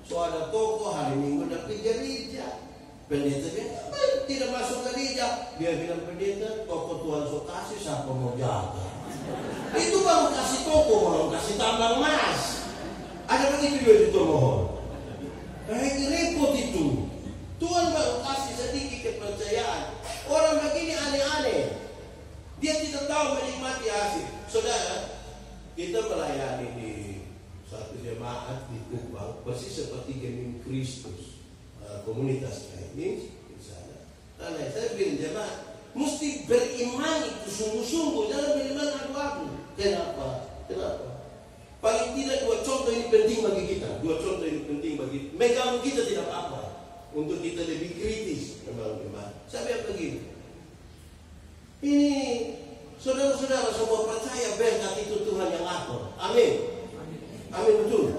So ada toko hari Minggu dapat gereja. Pendeta bilang, tidak masuk gereja. Dia bilang, pendeta, toko Tuhan so kasih, siapa mau jaga? Itu baru kasih toko, baru kasih tambang emas. Ada begitu juga di mohon. Repot itu. Tuhan baru kasih sedikit kepercayaan. Orang begini aneh-aneh. Dia tidak tahu menikmati hasil. Saudara, kita melayani di satu jemaat di Kupang, persis seperti Gemini Kristus, komunitas ini di sana. Karena saya bilang jemaat mesti beriman itu sungguh-sungguh, jangan beriman abu-abu. Kenapa? Paling tidak 2 contoh ini penting bagi kita. 2 contoh ini penting bagi megang kita tidak apa-apa. Untuk kita lebih kritis memang gimana. Saya bilang begini. Ini saudara-saudara semua percaya berkat itu Tuhan yang atur. Amin. Amin betul.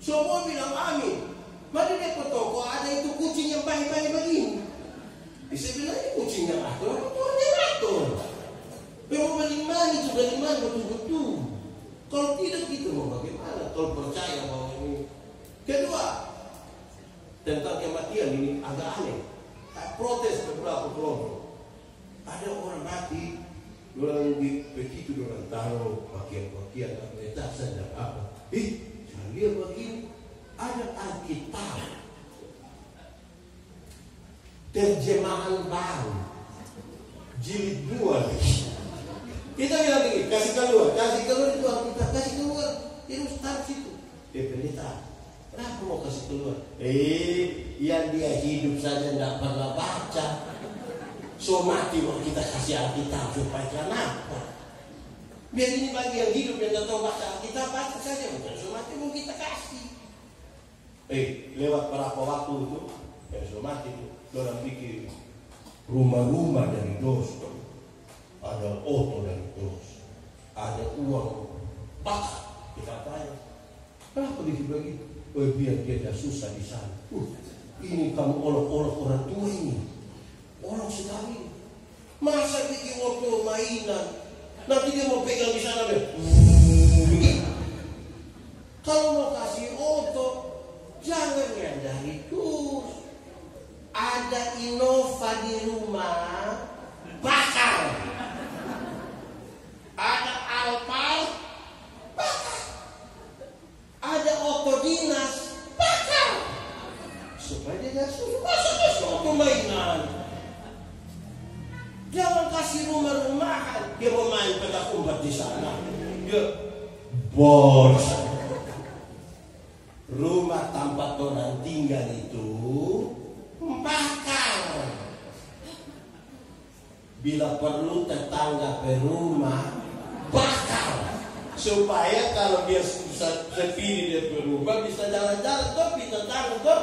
Semua bilang amin. Mari dia ke toko ada itu kucing yang baik-baik begini. Bisa bilang ini kucing yang atur, Tuhan yang atur. Memang beriman itu beriman betul-betul. Kalau tidak gitu mau bagaimana? Kalau percaya bahwa ini. Kedua, tentang kematian ini agak aneh. Protes beberapa kelompok. Ada orang mati, orang begitu orang taruh pakaian-pakaian letak dan apa. Saya lihat begini, ada Alkitab terjemahan baru jilid 2. Kita bilang begini, kasih keluar itu Alkitab, kasih keluar, terus taruh situ. Pendeta, kenapa mau kasih keluar? Yang dia hidup saja tidak pernah baca. So mati mau kita kasih Alkitab supaya kenapa? Biar ini bagi yang hidup yang tidak tahu baca Alkitab, baca saja. Bukan so mati mau kita kasih. Lewat berapa waktu itu, yang so mati itu, orang bikin rumah-rumah dari dos. Ada oto dari dos. Ada uang bakar. Kita tanya, kenapa bikin begitu? Biar dia tidak susah di sana. Ini kamu olok-olok orang tua ini. Orang sekali. Masa bikin oto mainan? Nanti dia mau pegang di sana. Kalau mau kasih oto, jangan yang dari dus. Ada Innova di rumah, bakar. Ada Alphard, bakar. Ada oto dinas, bakar. Supaya dia tidak suruh. Masa kasih oto mainan? Jangan kasih rumah-rumahan. Dia mau main petak umpet di sana. Dia bos. Rumah tempat orang tinggal itu bakar. Bila perlu tetangga ke rumah bakar. Supaya kalau dia sepi dia ke rumah bisa jalan-jalan tapi tetangga tuh.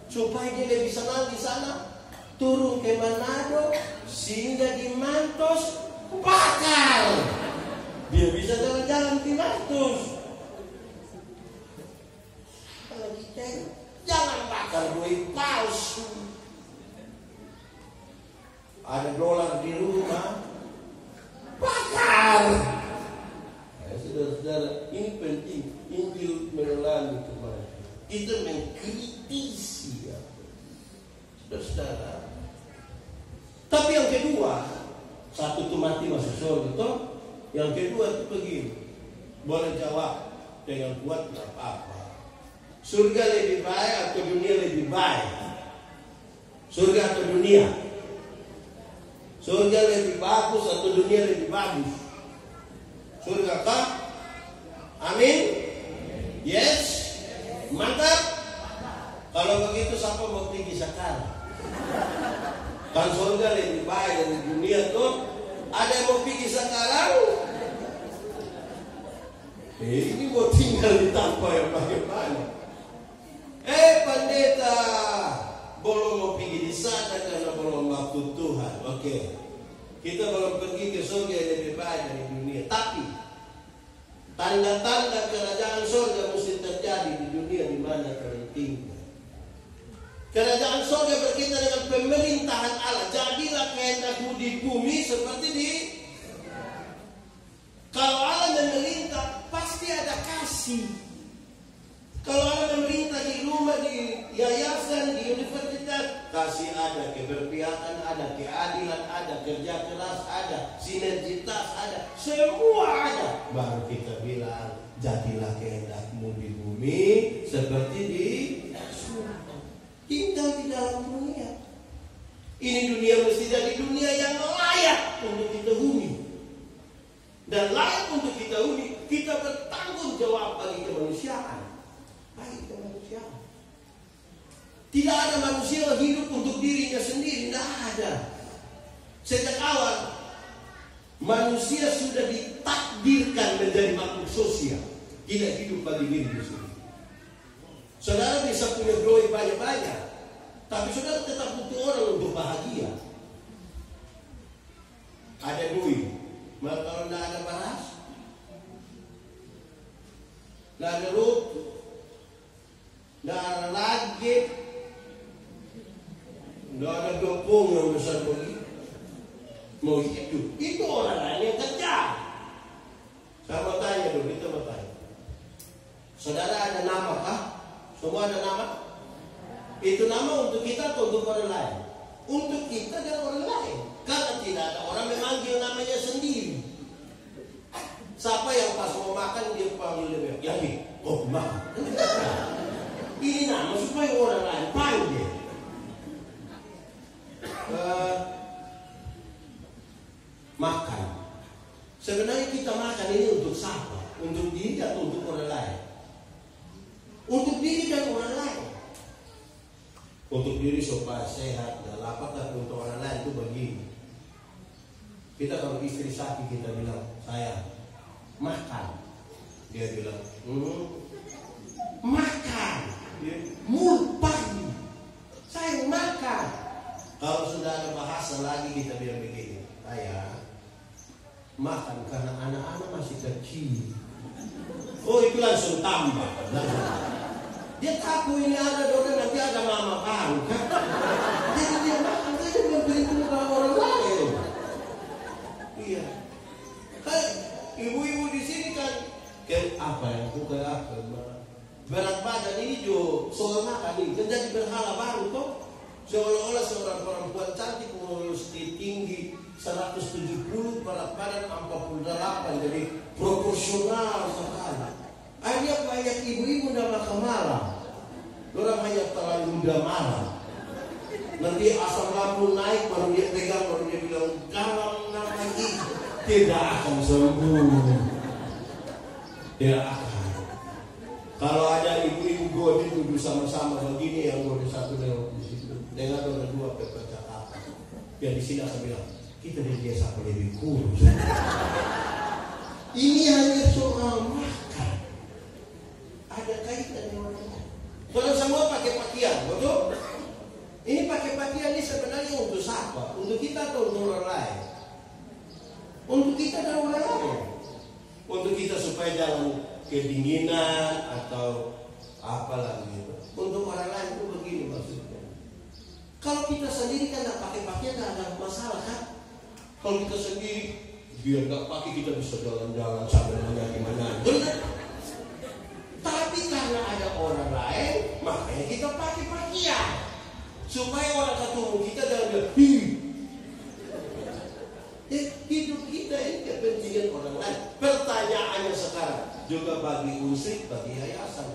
Supaya dia bisa main di sana. Turun ke Manado, singgah di Mantos, bakar. Dia bisa jalan-jalan di Mantos. Kalau kita jangan bakar duit palsu. Ada dolar di rumah, bakar. Saudara-saudara, ini penting. Injil menelan kemarin. Kita mengkritisi ya. Saudara. Tapi yang kedua, satu itu mati masuk surga, toh? Yang kedua itu begini, boleh jawab dengan kuat tidak apa-apa. Surga lebih baik atau dunia lebih baik? Surga atau dunia? Surga lebih bagus atau dunia lebih bagus? Surga kah? Amin? Yes? Mantap? Kalau begitu siapa mau pergi sekarang? Kan surga lebih baik dari dunia tuh. Ada yang mau pergi sekarang? Ini mau tinggal di tanpa yang bagaimana? Pendeta, belum mau pergi di sana karena belum waktu Tuhan. Oke. Kita belum pergi ke surga yang lebih baik dari dunia. Tapi tanda-tanda kerajaan surga mesti terjadi di dunia di mana kalian tinggal. Kerajaan surga berkaitan dengan pemerintahan Allah. Jadilah kehendakmu di bumi seperti di. Kalau Allah memerintah, pasti ada kasih. Kalau Allah memerintah di rumah, di yayasan, di universitas, kasih ada, keberpihakan ada, keadilan ada, kerja keras ada, sinergitas ada, semua ada. Baru kita bilang, jadilah kehendakmu di bumi seperti di surga. Tinggal di dalam dunia. Ini dunia mesti jadi dunia yang layak untuk kita huni. Dan layak untuk kita huni, kita bertanggung jawab bagi kemanusiaan. Bagi kemanusiaan. Tidak ada manusia yang hidup untuk dirinya sendiri, tidak ada. Sejak awal manusia sudah ditakdirkan menjadi makhluk sosial, tidak hidup bagi diri sendiri. Saudara bisa punya duit banyak-banyak, tapi saudara tetap butuh orang untuk bahagia. Ada duit, malah kalau tidak ada beras, tidak ada roti, tidak ada lagi, tidak ada gepung yang besar begitu, mau hidup. Itu orang lain ada nama? Itu nama untuk kita atau untuk orang lain? Untuk kita dan orang lain. Karena tidak ada orang memanggil namanya sendiri. Siapa yang pas mau makan dia panggil dia, ya nih, oh makan. Ini nama supaya orang lain panggil. Makan. Sebenarnya kita makan ini untuk siapa? Untuk diri atau untuk orang lain? Untuk diri dan orang lain. Untuk diri supaya sehat dan lapar, tapi untuk orang lain itu begini. Kita kalau istri sakit kita bilang, sayang, makan. Dia bilang, makan. Mulut pagi. Sayang, makan. Kalau sudah ada bahasa lagi kita bilang begini, sayang, makan karena anak-anak masih kecil. Oh, itu langsung tambah. Dia takut ini ada doa nanti ada mama baru. Jadi dia makan saja memberitahu kepada orang lain. Iya. Kayak ibu-ibu di sini kan kayak apa yang bukan apa. Berat badan ini juga soal makan ini kan jadi berhala baru toh. Seolah-olah seorang perempuan cantik mesti tinggi 170, berat badan 48, jadi proporsional sekali. Akhirnya banyak ibu-ibu udah makan malam. Orang hanya terlalu mudah marah. Nanti asam lambung naik baru dia pegang, baru dia bilang kalau lagi tidak akan sembuh. Tidak akan. Kalau ada ibu-ibu godi duduk sama-sama begini, yang godi satu lewat di situ. Dengan orang dua percakapan. Yang di sini akan bilang, kita biasa lebih kurus. Ini hanya soal makan. Ada kaitan dengan makan. Kalau semua pakai pakaian, betul? Ini pakai pakaian ini sebenarnya untuk siapa? Untuk kita atau untuk orang lain? Untuk kita dan orang lain. Untuk kita supaya jalan kedinginan atau apalah gitu. Untuk orang lain itu begini maksudnya. Kalau kita sendiri kan nggak pakai pakaian nggak ada masalah kan? Kalau kita sendiri biar nggak pakai kita bisa jalan-jalan sambil mana-mana, benar? Tapi karena ada orang lain, makanya kita pakai pakaian supaya orang ketemu kita jangan bilang, hidup kita ini kepentingan orang lain. Pertanyaannya sekarang juga bagi unsur, bagi yayasan,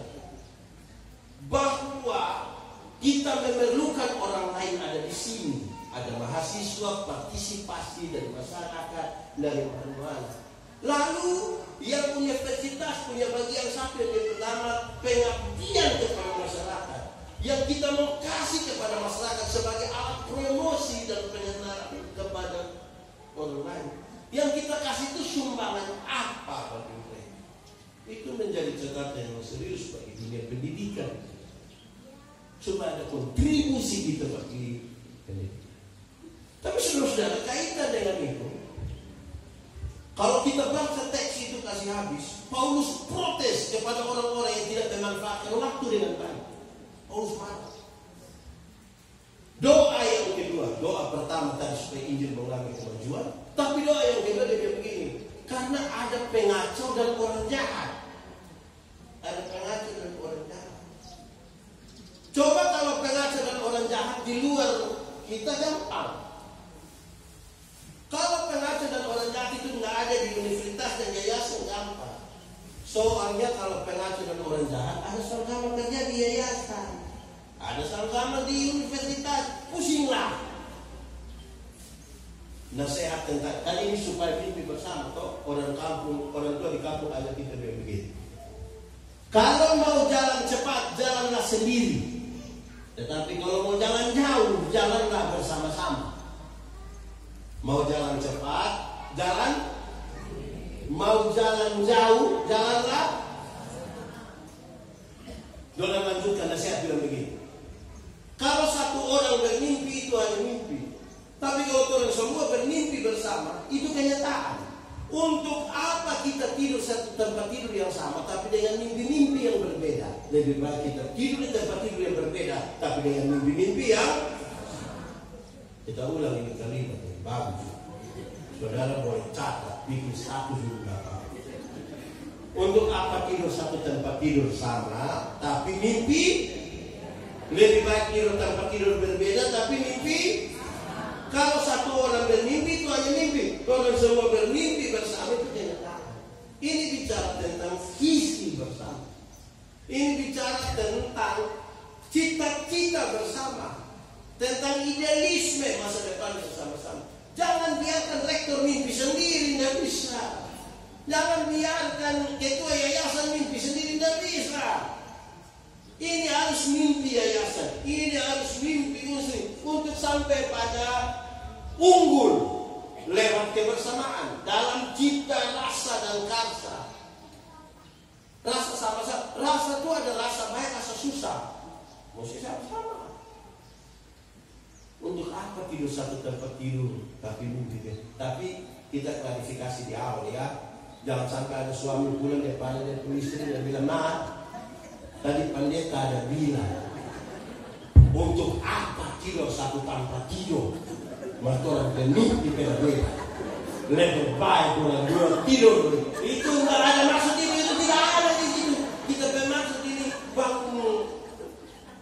bahwa kita memerlukan orang lain ada di sini. Ada mahasiswa, partisipasi dari masyarakat, dari mana-mana. Lalu yang universitas punya bagian satu yang pertama pengabdian kepada masyarakat. Yang kita mau kasih kepada masyarakat sebagai alat promosi dan pengenalan kepada orang lain. Yang kita kasih itu sumbangan apa bagi mereka? Itu menjadi catatan yang serius bagi dunia pendidikan. Supaya ada kontribusi kita bagi pendidikan. Tapi saudara kaitan dengan itu. Kalau kita baca teks itu kasih habis, Paulus protes kepada orang-orang yang tidak memanfaatkan waktu dengan baik. Paulus marah. Doa yang kedua, doa pertama tadi supaya Injil mengalami kemajuan. Tapi doa yang kedua dia begini, karena ada pengacau dan orang jahat. Ada pengacau dan orang jahat. Coba kalau pengacau dan orang jahat di luar kita gampang. Kalau pengacau dan orang jahat itu nggak ada di universitas dan yayasan gampang. Soalnya kalau pengacau dan orang jahat ada sama-sama kerja di yayasan, ada sama-sama di universitas, pusinglah. Nasihat tentang kan ini supaya mimpi bersama toh orang kampung, orang tua di kampung ada kita begitu. Kalau mau jalan cepat, jalanlah sendiri. Tetapi kalau mau jalan jauh, jalanlah bersama-sama. Mau jalan cepat, jalan. Mau jalan jauh, jalanlah. Doa lanjutkan nasihat bilang begini. Kalau satu orang bermimpi itu hanya mimpi. Tapi kalau orang semua bermimpi bersama, itu kenyataan. Untuk apa kita tidur satu tempat tidur yang sama, tapi dengan mimpi-mimpi yang berbeda? Lebih baik kita tidur di tempat tidur yang berbeda, tapi dengan mimpi-mimpi yang kita ulang ini kalimat. Bagus. Saudara boleh catat, bikin status juga. Untuk apa tidur satu tempat tidur sama, tapi mimpi Lebih baik tidur tanpa tidur berbeda, tapi mimpi. Kalau satu orang bermimpi itu hanya mimpi. Kalau semua bermimpi bersama itu kenyataan. Ini bicara tentang visi bersama. Ini bicara tentang cita-cita bersama, tentang idealisme masa depan bersama-sama. Jangan biarkan rektor mimpi sendiri, tidak bisa. Jangan biarkan ketua yayasan mimpi sendiri, tidak bisa. Ini harus mimpi yayasan, ini harus mimpi muslim untuk sampai pada unggul lewat kebersamaan dalam cita, rasa dan karsa. Rasa sama-sama, rasa itu ada rasa baik, rasa susah. Mesti sama-sama. Untuk apa tidur satu tempat tidur tapi mimpi? Tapi kita klarifikasi di awal ya. Jangan sampai ada suami pulang depan dia istri dan bilang, "Mak, tadi pendeta ada bilang untuk apa tidur satu tanpa tidur? Maka orang mimpi beda-beda. Lebih baik orang dua tidur." Itu nggak ada maksud itu tidak ada di situ. Kita bermaksud ini bangun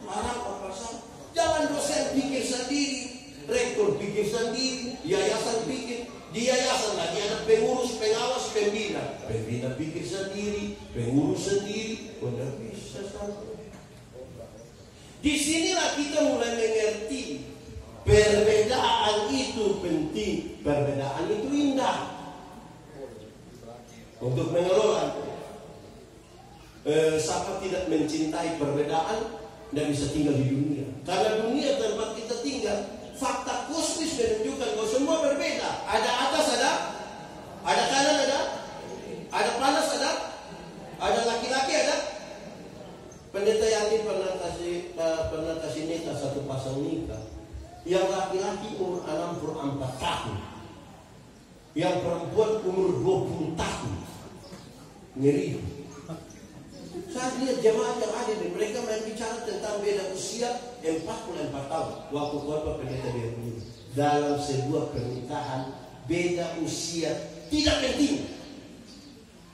harapan bersama. Jangan dosen pikir sendiri, rektor pikir sendiri, yayasan pikir. Di yayasan lagi ada pengurus, pengawas, pembina. Pembina pikir sendiri, pengurus sendiri. Benar bisa sampai. Disinilah kita mulai mengerti perbedaan itu penting, perbedaan itu indah. Untuk mengelola, siapa tidak mencintai perbedaan, tidak bisa tinggal di dunia. Karena dunia tempat kita tinggal, fakta kosmis menunjukkan bahwa semua berbeda. Ada atas, ada kanan, ada panas, ada laki-laki, ada. Pendeta Yati pernah kasih nikah satu pasang nikah. Yang laki-laki umur 64 tahun, yang perempuan umur 20 tahun. Ngeri. Saya lihat jemaat yang ada di mereka main bicara tentang beda usia 44 tahun. Waktu khotbah pendeta dia bunyi, dalam sebuah pernikahan beda usia tidak penting.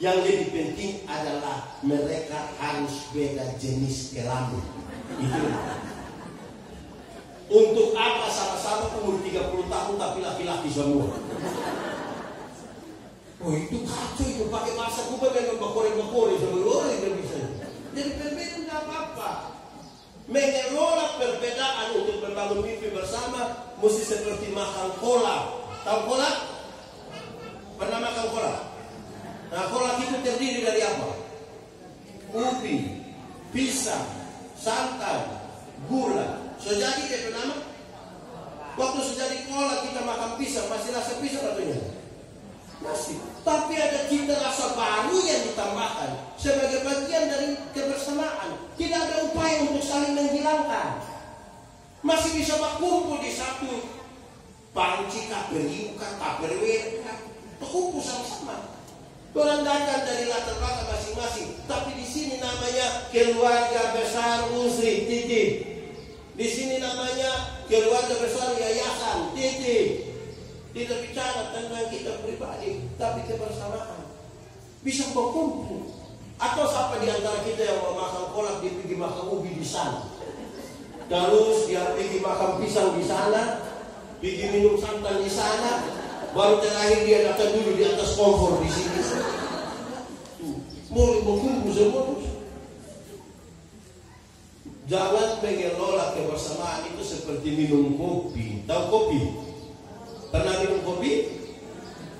Yang lebih penting adalah mereka harus beda jenis kelamin. Itu. Untuk apa sama-sama umur 30 tahun tapi laki-laki semua? Oh itu kacau itu, pakai bahasa Kuba memang bakore-bakore sama orang yang bisa. Jadi berbeda tidak apa-apa. Mengelola perbedaan untuk membangun mimpi bersama mesti seperti makan kolak. Tahu kolak? Pernah makan kolak? Nah kolak itu terdiri dari apa? Ubi, pisang, santan, gula. Sejadi dia bernama. Waktu sejadi kolak kita makan pisang, masih rasa pisang katanya. Masih. Tapi ada cita rasa baru yang ditambahkan sebagai bagian dari kebersamaan. Tidak ada upaya untuk saling menghilangkan. Masih bisa berkumpul di satu panci, kaperiuka, kaperiweka, berkumpul sama-sama. Orang datang dari latar belakang masing-masing, tapi di sini namanya keluarga besar muslim, titik. Di sini namanya keluarga besar yayasan, titik. Tidak bicara tentang kita pribadi, tapi kebersamaan. Bisa berkumpul. Atau siapa di antara kita yang mau makan kolak, dia pergi makan ubi di sana. Terus dia pergi makan pisang di sana, pergi minum santan di sana, baru terakhir dia datang dulu di atas kompor di sini. Boleh berkumpul semua. Jangan mengelola kebersamaan itu seperti minum kopi. Tahu kopi? Pernah minum kopi?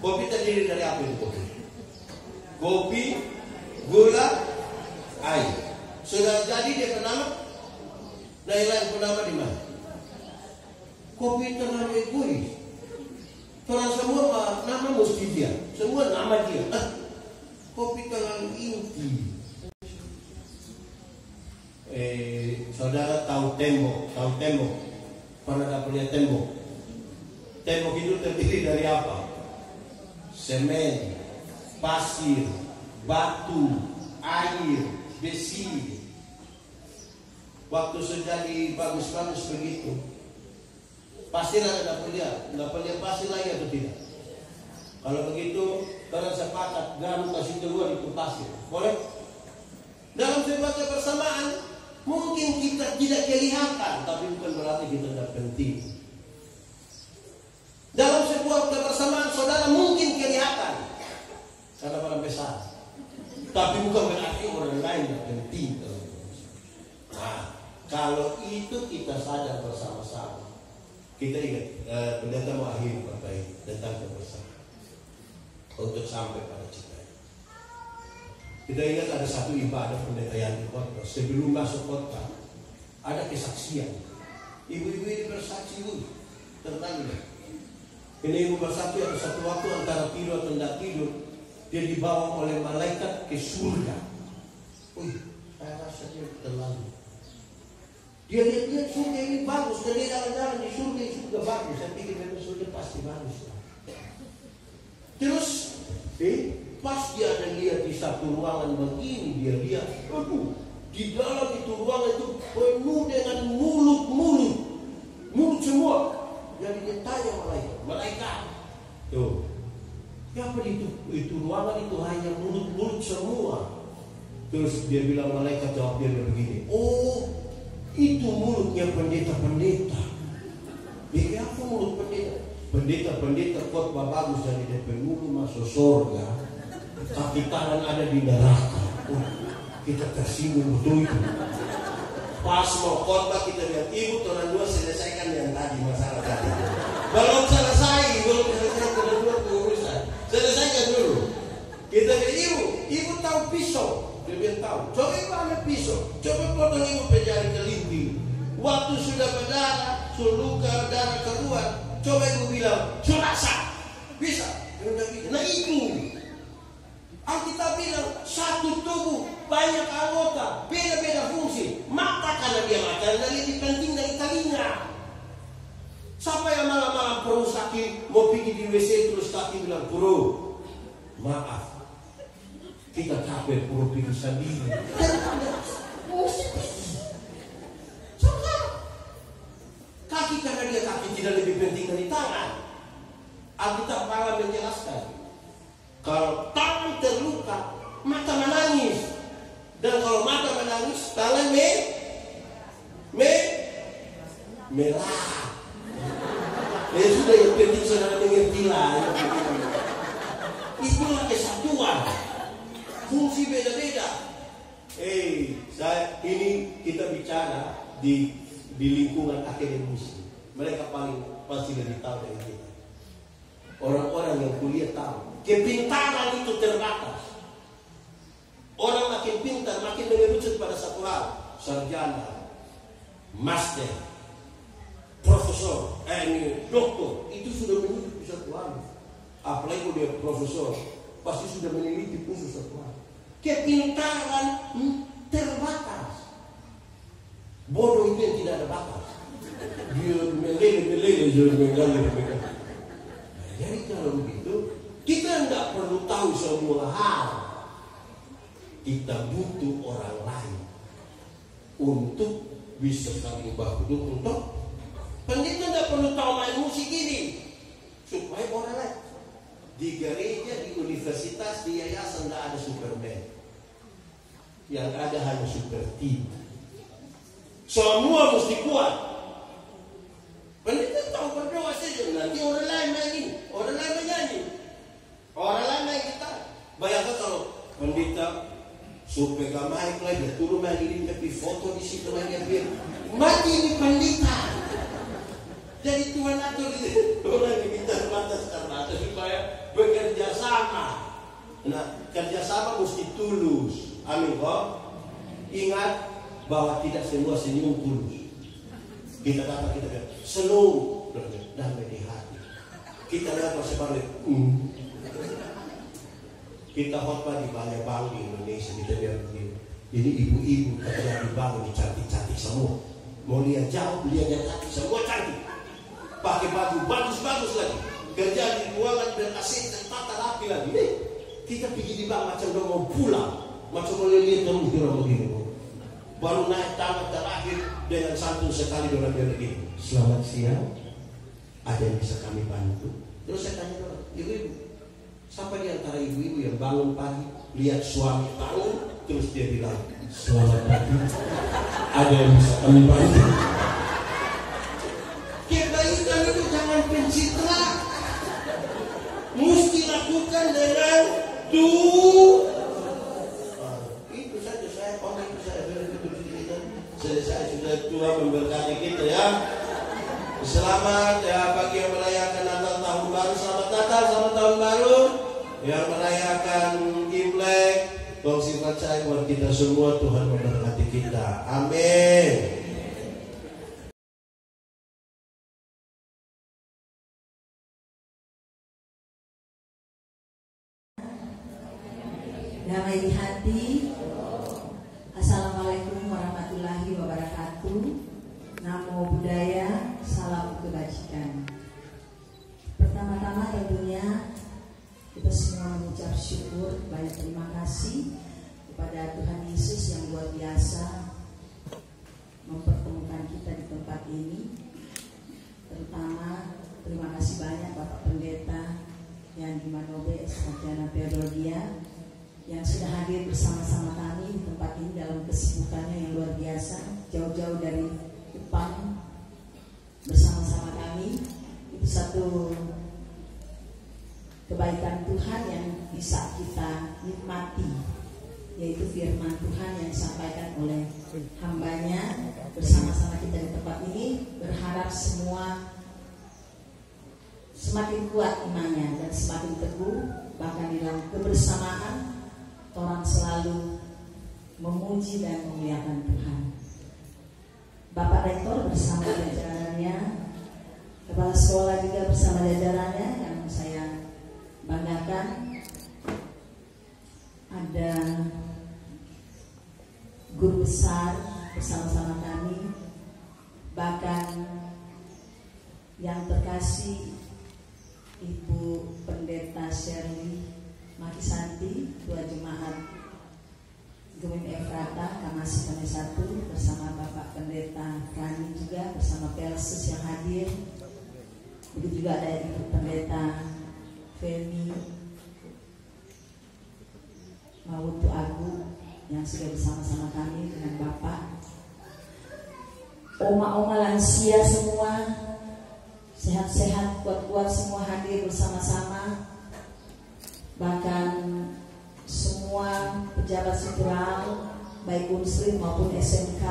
Kopi terdiri dari apa itu kopi? Kopi, gula, air. Sudah jadi dia bernama? Nailah bernama di mana? Kopi terlalu egois. Orang semua nama mesti dia. Semua nama dia. Kopi terlalu inti. Saudara tahu tembok. Pernah dapat lihat tembok? Tembok itu terdiri dari apa? Semen, pasir, batu, air, besi. Waktu sudah bagus-bagus begitu, pasir ada dapat lihat pasir lagi atau tidak? Kalau begitu, kalian sepakat garam kasih keluar itu pasir, boleh? Dalam sebuah kebersamaan, Mungkin kita tidak kelihatan, tapi bukan berarti kita tidak penting. Dalam sebuah kebersamaan saudara mungkin kelihatan karena barang besar, tapi bukan berarti orang lain tidak penting. Nah, kalau itu kita sadar bersama-sama. Kita ingat, pendeta mau akhiri Bapak ini tentang kebersamaan untuk sampai pada cita. Kita ingat ada satu ibadah pendeta yang di kota. Sebelum masuk kota ada kesaksian. Ibu-ibu ini bersaksi tentang ini. Ini ibu bersaksi ada satu waktu antara tidur atau tidak tidur, dia dibawa oleh malaikat ke surga. Saya rasa dia terlalu. Dia lihat surga ini bagus, dan dia jalan-jalan di surga itu juga bagus. Saya pikir memang surga pasti bagus. Terus, pas dia ada lihat di satu ruangan begini, dia lihat, di dalam itu ruangan itu penuh dengan mulut semua. Jadi dia tanya malaikat, tuh, apa itu ruangan itu hanya mulut semua. Terus dia bilang, malaikat jawab dia begini, itu mulutnya pendeta-pendeta. Dia apa mulut pendeta? Pendeta khotbah bagus dari DP mulu masuk surga, kaki tangan ada di neraka. Kita tersinggung betul itu. Pas mau khotbah kita lihat ibu tuan dua selesaikan yang tadi masalah tadi. Belum selesai tuan dua pengurusan. Selesaikan dulu. Kita bilang ibu tahu pisau. Dia bilang tahu. Coba ibu ambil pisau. Coba potong ibu penjari kelinting. Waktu sudah berdarah, luka darah keluar. Coba ibu bilang sudah sah. Bisa. Nah itu. Alkitab bilang satu tubuh banyak anggota, beda-beda fungsi. Mata karena dia mata dan lebih penting dari telinga. Siapa yang malam-malam perlu sakit mau pergi di WC terus kaki bilang bro, maaf. Kita capek perlu pergi sendiri. Kaki karena dia kaki tidak lebih penting dari tangan. Alkitab malah menjelaskan kalau tangan terluka mata menangis, dan kalau mata menangis tangan merah. Ya sudah, yang penting saudara mengerti lah. Itulah kesatuan. Fungsi beda-beda. Ini kita bicara di lingkungan akademisi. Mereka pasti lebih tahu dari kita. Orang-orang yang kuliah tahu. Kepintaran itu terbatas. Orang makin pintar makin mengerucut pada satu hal. Sarjana, master, profesor, doktor, itu sudah meneliti satu hal. Apalagi kalau dia profesor, pasti sudah meneliti khusus satu hal. Kepintaran terbatas. Bodoh itu yang tidak ada batas. Dia meleleh. Jadi kalau begitu, kita tidak perlu tahu semua hal. Kita butuh orang lain untuk bisa saling bahu untuk. Pendeta tidak perlu tahu main musik ini supaya orang lain. Di gereja, di universitas, di yayasan tidak ada Superman. Yang ada hanya super team. Semua mesti kuat. Pendeta tahu berdoa saja, nanti orang lain main ini, orang lain menyanyi, orang lain main gitar. Bayangkan kalau pendeta supaya gak main lagi, dia turun main ini, tapi foto di situ main dia mati ini pendeta. Jadi Tuhan atur orang yang minta terbatas karena supaya bekerja sama. Nah, kerjasama mesti tulus. Amin kok. Ingat bahwa tidak semua senyum tulus. Kita dapat kita senyum damai di hati. Kita lihat masih balik. Kita khotbah di banyak bank di Indonesia. Kita lihat ini ibu-ibu kerja di bank ini cantik-cantik semua. Mau lihat jauh, lihat yang cantik semua cantik. Pakai baju bagus-bagus lagi. Kerja di ruangan ber-AC tertata rapi lagi. Kita pergi di bank macam udah mau pulang. Macam mau lihat terus di orang begini. Baru naik tangga terakhir dengan santun sekali orang dia begini. Selamat siang. Ada yang bisa kami bantu? Terus saya tanya orang, ibu-ibu, siapa di antara ibu-ibu yang bangun pagi lihat suami bangun Terus dia bilang, selamat pagi, ada yang bisa kami bantu? Kebaikan itu jangan pencitra, mesti lakukan dengan itu saja. Saya sudah Tuhan memberkati kita ya. Selamat ya bagi yang merayakan Natal tahun baru, selamat Natal, selamat tahun baru. Yang merayakan Imlek, kongsi percaya buat kita semua, Tuhan memberkati kita. Amin. Damai di hati. Assalamualaikum warahmatullahi wabarakatuh. Namo Buddhaya, salam kebajikan. Pertama-tama tentunya kita semua mengucap syukur, banyak terima kasih kepada Tuhan Yesus yang luar biasa mempertemukan kita di tempat ini. Terutama terima kasih banyak Bapak Pendeta Yandi Manobe Sarjana Teologia yang sudah hadir bersama-sama kami di tempat ini dalam kesibukannya yang luar biasa, jauh-jauh dari Kupang bersama-sama kami. Itu satu kebaikan Tuhan yang bisa kita nikmati, yaitu firman Tuhan yang disampaikan oleh hambanya bersama-sama kita di tempat ini. Berharap semua semakin kuat imannya dan semakin teguh, bahkan di dalam kebersamaan orang selalu memuji dan memuliakan Tuhan. Bapak Rektor bersama jajarannya, Kepala Sekolah juga bersama jajarannya yang saya banggakan. Ada guru besar bersama-sama kami, bahkan yang terkasih Ibu Pendeta Shirley Makisanti, Ketua Jemaat Gemim Efrata Kamasi Kami 1 bersama Bapak Pendeta Rani juga bersama Pelsus yang hadir. Begitu juga ada Ibu Pendeta Femi Mawutu Agung yang sudah bersama-sama kami dengan Bapak. Oma-oma lansia semua sehat-sehat, kuat-kuat semua hadir bersama-sama. Bahkan semua pejabat struktural baik Unsri maupun SMK,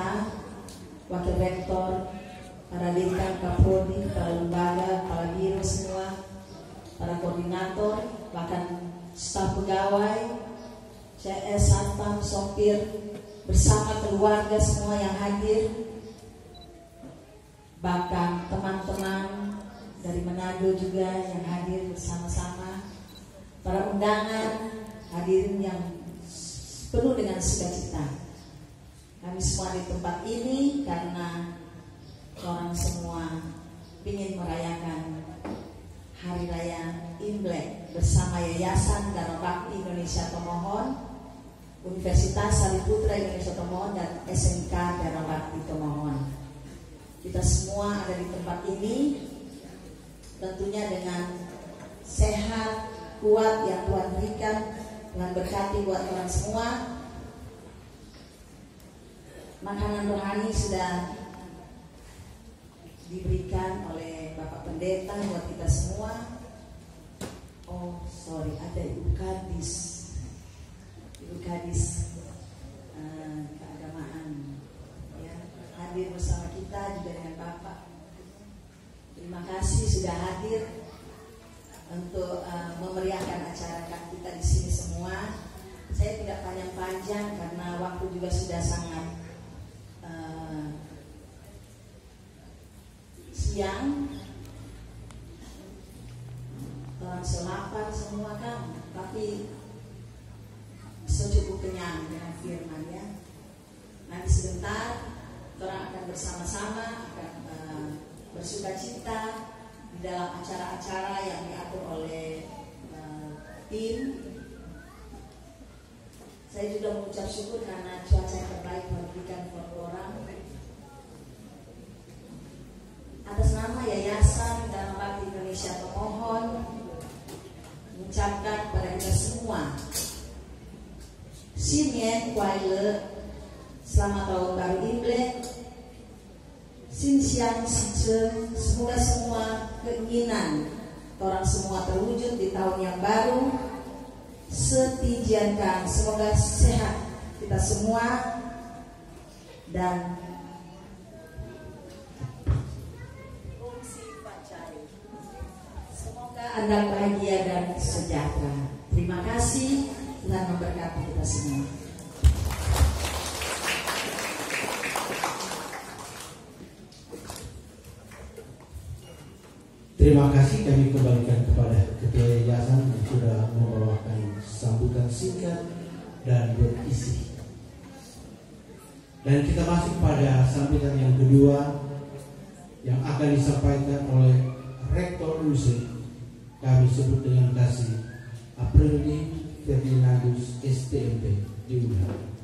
wakil rektor, para dekan, kaprodi, para lembaga, para biro semua, para koordinator, bahkan staf pegawai, CS, satpam, sopir, bersama keluarga semua yang hadir, bahkan teman-teman dari Manado juga yang hadir bersama-sama, para undangan, hadirin yang penuh dengan sukacita. Kami semua di tempat ini karena orang semua ingin merayakan Hari Raya Imlek bersama Yayasan Dharma Bakti Indonesia Tomohon, Universitas Sariputra Indonesia Tomohon, dan SMK Dharma Bakti Tomohon. Kita semua ada di tempat ini tentunya dengan sehat, kuat yang Tuhan berikan, Tuhan berkati buat orang semua. Makanan rohani sudah diberikan oleh Bapak Pendeta buat kita semua. Oh sorry, ada Ibu Kadis keagamaan ya, hadir bersama kita juga dengan Bapak. Terima kasih sudah hadir untuk memeriahkan acara kita di sini semua. Saya tidak panjang-panjang karena waktu juga sudah sangat siang. Orang selapar semua kan, tapi cukup kenyang dengan firman ya. Nanti sebentar orang akan bersama-sama akan bersukacita di dalam acara-acara yang diatur oleh tim. Saya juga mengucap syukur karena cuaca yang terbaik memberikan buat orang. Atas nama Yayasan Dharma Bakti Indonesia Tomohon mengucapkan kepada kita semua Sinyen Kuaile, selamat tahun baru Imlek. Sinsiang Sice, semoga semua keinginan orang semua terwujud di tahun yang baru. Setijankan, semoga sehat kita semua dan semoga Anda bahagia dan sejahtera. Terima kasih, Tuhan memberkati kita semua. Terima kasih kami kembalikan kepada Ketua Yayasan yang sudah membawakan sambutan singkat dan berisi. Dan kita masuk pada sambutan yang kedua yang akan disampaikan oleh Rektor UNSIP. Kami sebut dengan kasih Aprili Ferdinandus STMP diundang.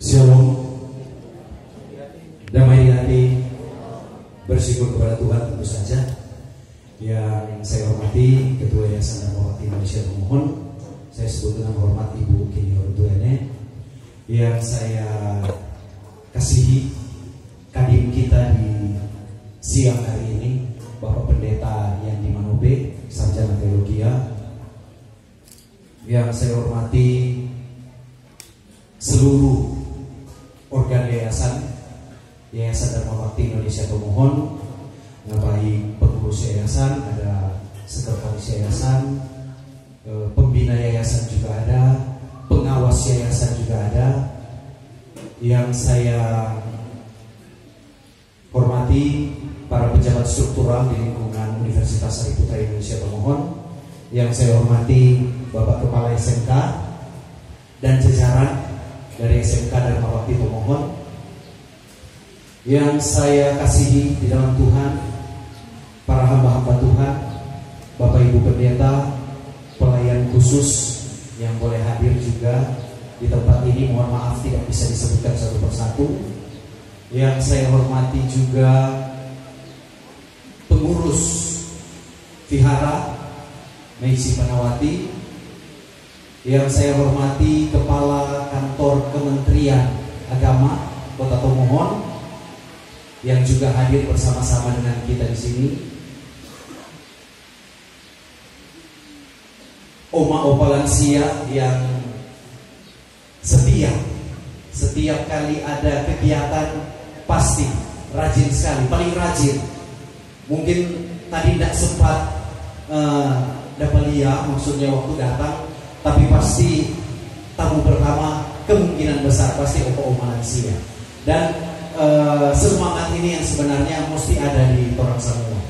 Shalom, damai di hati, bersyukur kepada Tuhan tentu saja. Yang saya hormati Ketua Yayasan dan Mewakili Indonesia Pemohon, saya sebut dengan hormat Ibu Kini Ortuene. Yang saya kasihi Kadin kita di siang hari ini, Bapak Pendeta Yandi Manobe, Sarjana Teologi. Yang saya hormati seluruh organ Yayasan Dharma Bakti Indonesia Pemohon, baik pengurus yayasan, ada sekretaris yayasan, pembina yayasan juga ada, pengawas yayasan juga ada. Yang saya hormati para pejabat struktural di lingkungan Universitas Sariputra Indonesia Pemohon, yang saya hormati Bapak Kepala SMK dan jajaran dari SMK Dharma Bakti Pemohon. Yang saya kasihi di dalam Tuhan, para hamba-hamba Tuhan, Bapak Ibu Pendeta, pelayan khusus yang boleh hadir juga di tempat ini. Mohon maaf tidak bisa disebutkan satu persatu. Yang saya hormati juga pengurus Vihara Meisi Panawati. Yang saya hormati Kepala Kantor Kementerian Agama Kota Tomohon yang juga hadir bersama-sama dengan kita di sini. Oma-opa lansia yang setia, setiap kali ada kegiatan pasti rajin sekali, paling rajin. Mungkin tadi tidak sempat dapat lihat maksudnya waktu datang, tapi pasti tamu pertama kemungkinan besar pasti opa-oma lansia. Dan semangat ini yang sebenarnya mesti ada di orang semua.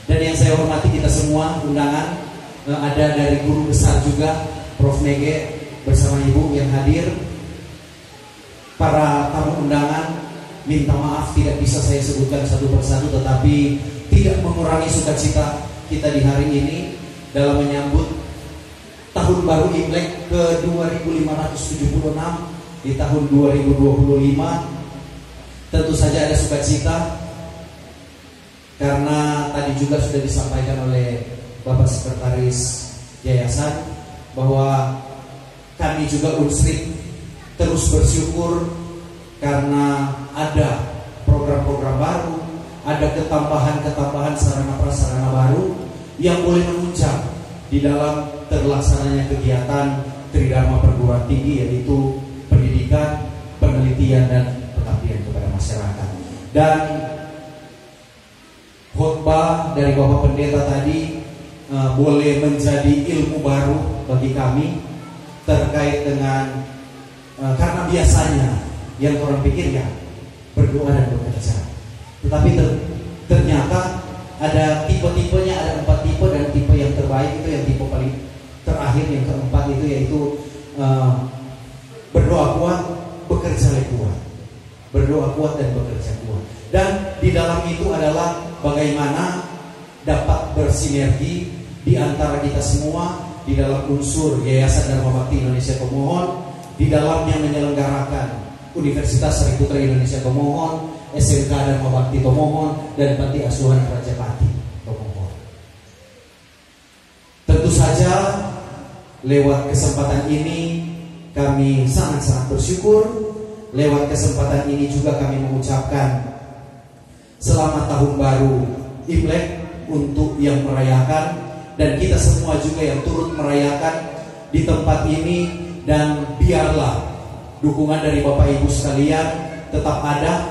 Dan yang saya hormati kita semua undangan, ada dari guru besar juga Prof. Mege bersama Ibu yang hadir. Para tamu undangan, minta maaf tidak bisa saya sebutkan satu persatu, tetapi tidak mengurangi sukacita kita di hari ini dalam menyambut tahun baru Imlek ke 2576 di tahun 2025. Tentu saja ada sukacita karena tadi juga sudah disampaikan oleh Bapak Sekretaris Yayasan bahwa kami juga UNSRIP terus bersyukur karena ada program-program baru, ada ketambahan-ketambahan sarana prasarana baru yang boleh menunjang di dalam terlaksananya kegiatan Tridharma Perguruan Tinggi, yaitu pendidikan, penelitian, dan pengabdian kepada masyarakat. Dan khotbah dari Bapak Pendeta tadi boleh menjadi ilmu baru bagi kami terkait dengan karena biasanya yang orang pikir ya berdoa dan bekerja, tetapi ternyata ada tipe-tipenya, ada 4 tipe, dan tipe yang terbaik itu yang tipe paling terakhir, yang keempat itu yaitu berdoa kuat, bekerja kuat. berdoa kuat dan bekerja kuat. Dan di dalam itu adalah bagaimana dapat bersinergi di antara kita semua di dalam unsur Yayasan Dharma Bakti Indonesia Pemohon, di dalamnya menyelenggarakan Universitas Sri Putra Indonesia Pemohon, SMK Dharma Bakti Tomohon, dan Panti Asuhan Raja Pati Tomohon. Tentu saja lewat kesempatan ini kami sangat-sangat bersyukur. Lewat kesempatan ini juga kami mengucapkan selamat tahun baru Imlek untuk yang merayakan, dan kita semua juga yang turut merayakan di tempat ini. Dan biarlah dukungan dari Bapak Ibu sekalian tetap ada.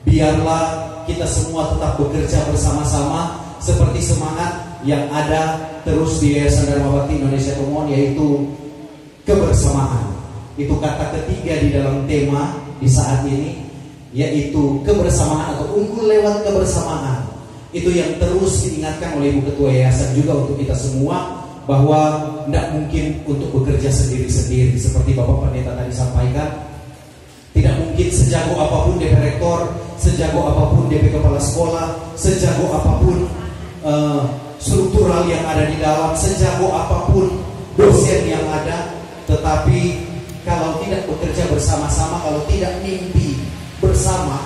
Biarlah kita semua tetap bekerja bersama-sama seperti semangat yang ada terus di Yayasan Dharma Bakti Indonesia Pemohon, yaitu kebersamaan. Itu kata ketiga di dalam tema di saat ini, yaitu kebersamaan atau unggul lewat kebersamaan. Itu yang terus diingatkan oleh Ibu Ketua Yayasan juga untuk kita semua, bahwa tidak mungkin untuk bekerja sendiri-sendiri. Seperti Bapak Pendeta tadi sampaikan, tidak mungkin sejago apapun DP Rektor, sejago apapun DP Kepala Sekolah, sejago apapun struktural yang ada di dalam, sejago apapun dosen yang ada, tetapi kalau tidak bekerja bersama-sama, kalau tidak mimpi bersama,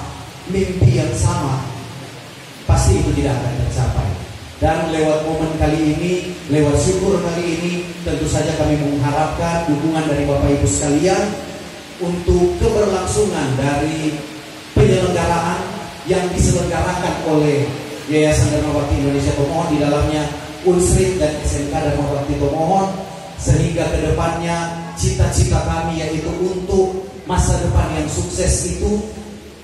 mimpi yang sama, pasti itu tidak akan tercapai. Dan lewat momen kali ini, lewat syukur kali ini, tentu saja kami mengharapkan dukungan dari Bapak Ibu sekalian untuk keberlangsungan dari penyelenggaraan yang diselenggarakan oleh Yayasan Dharma Bakti Indonesia Pemohon, di dalamnya Unsrit dan SMK Dharma Bakti Pemohon, sehingga kedepannya cita-cita kami yaitu untuk masa depan yang sukses itu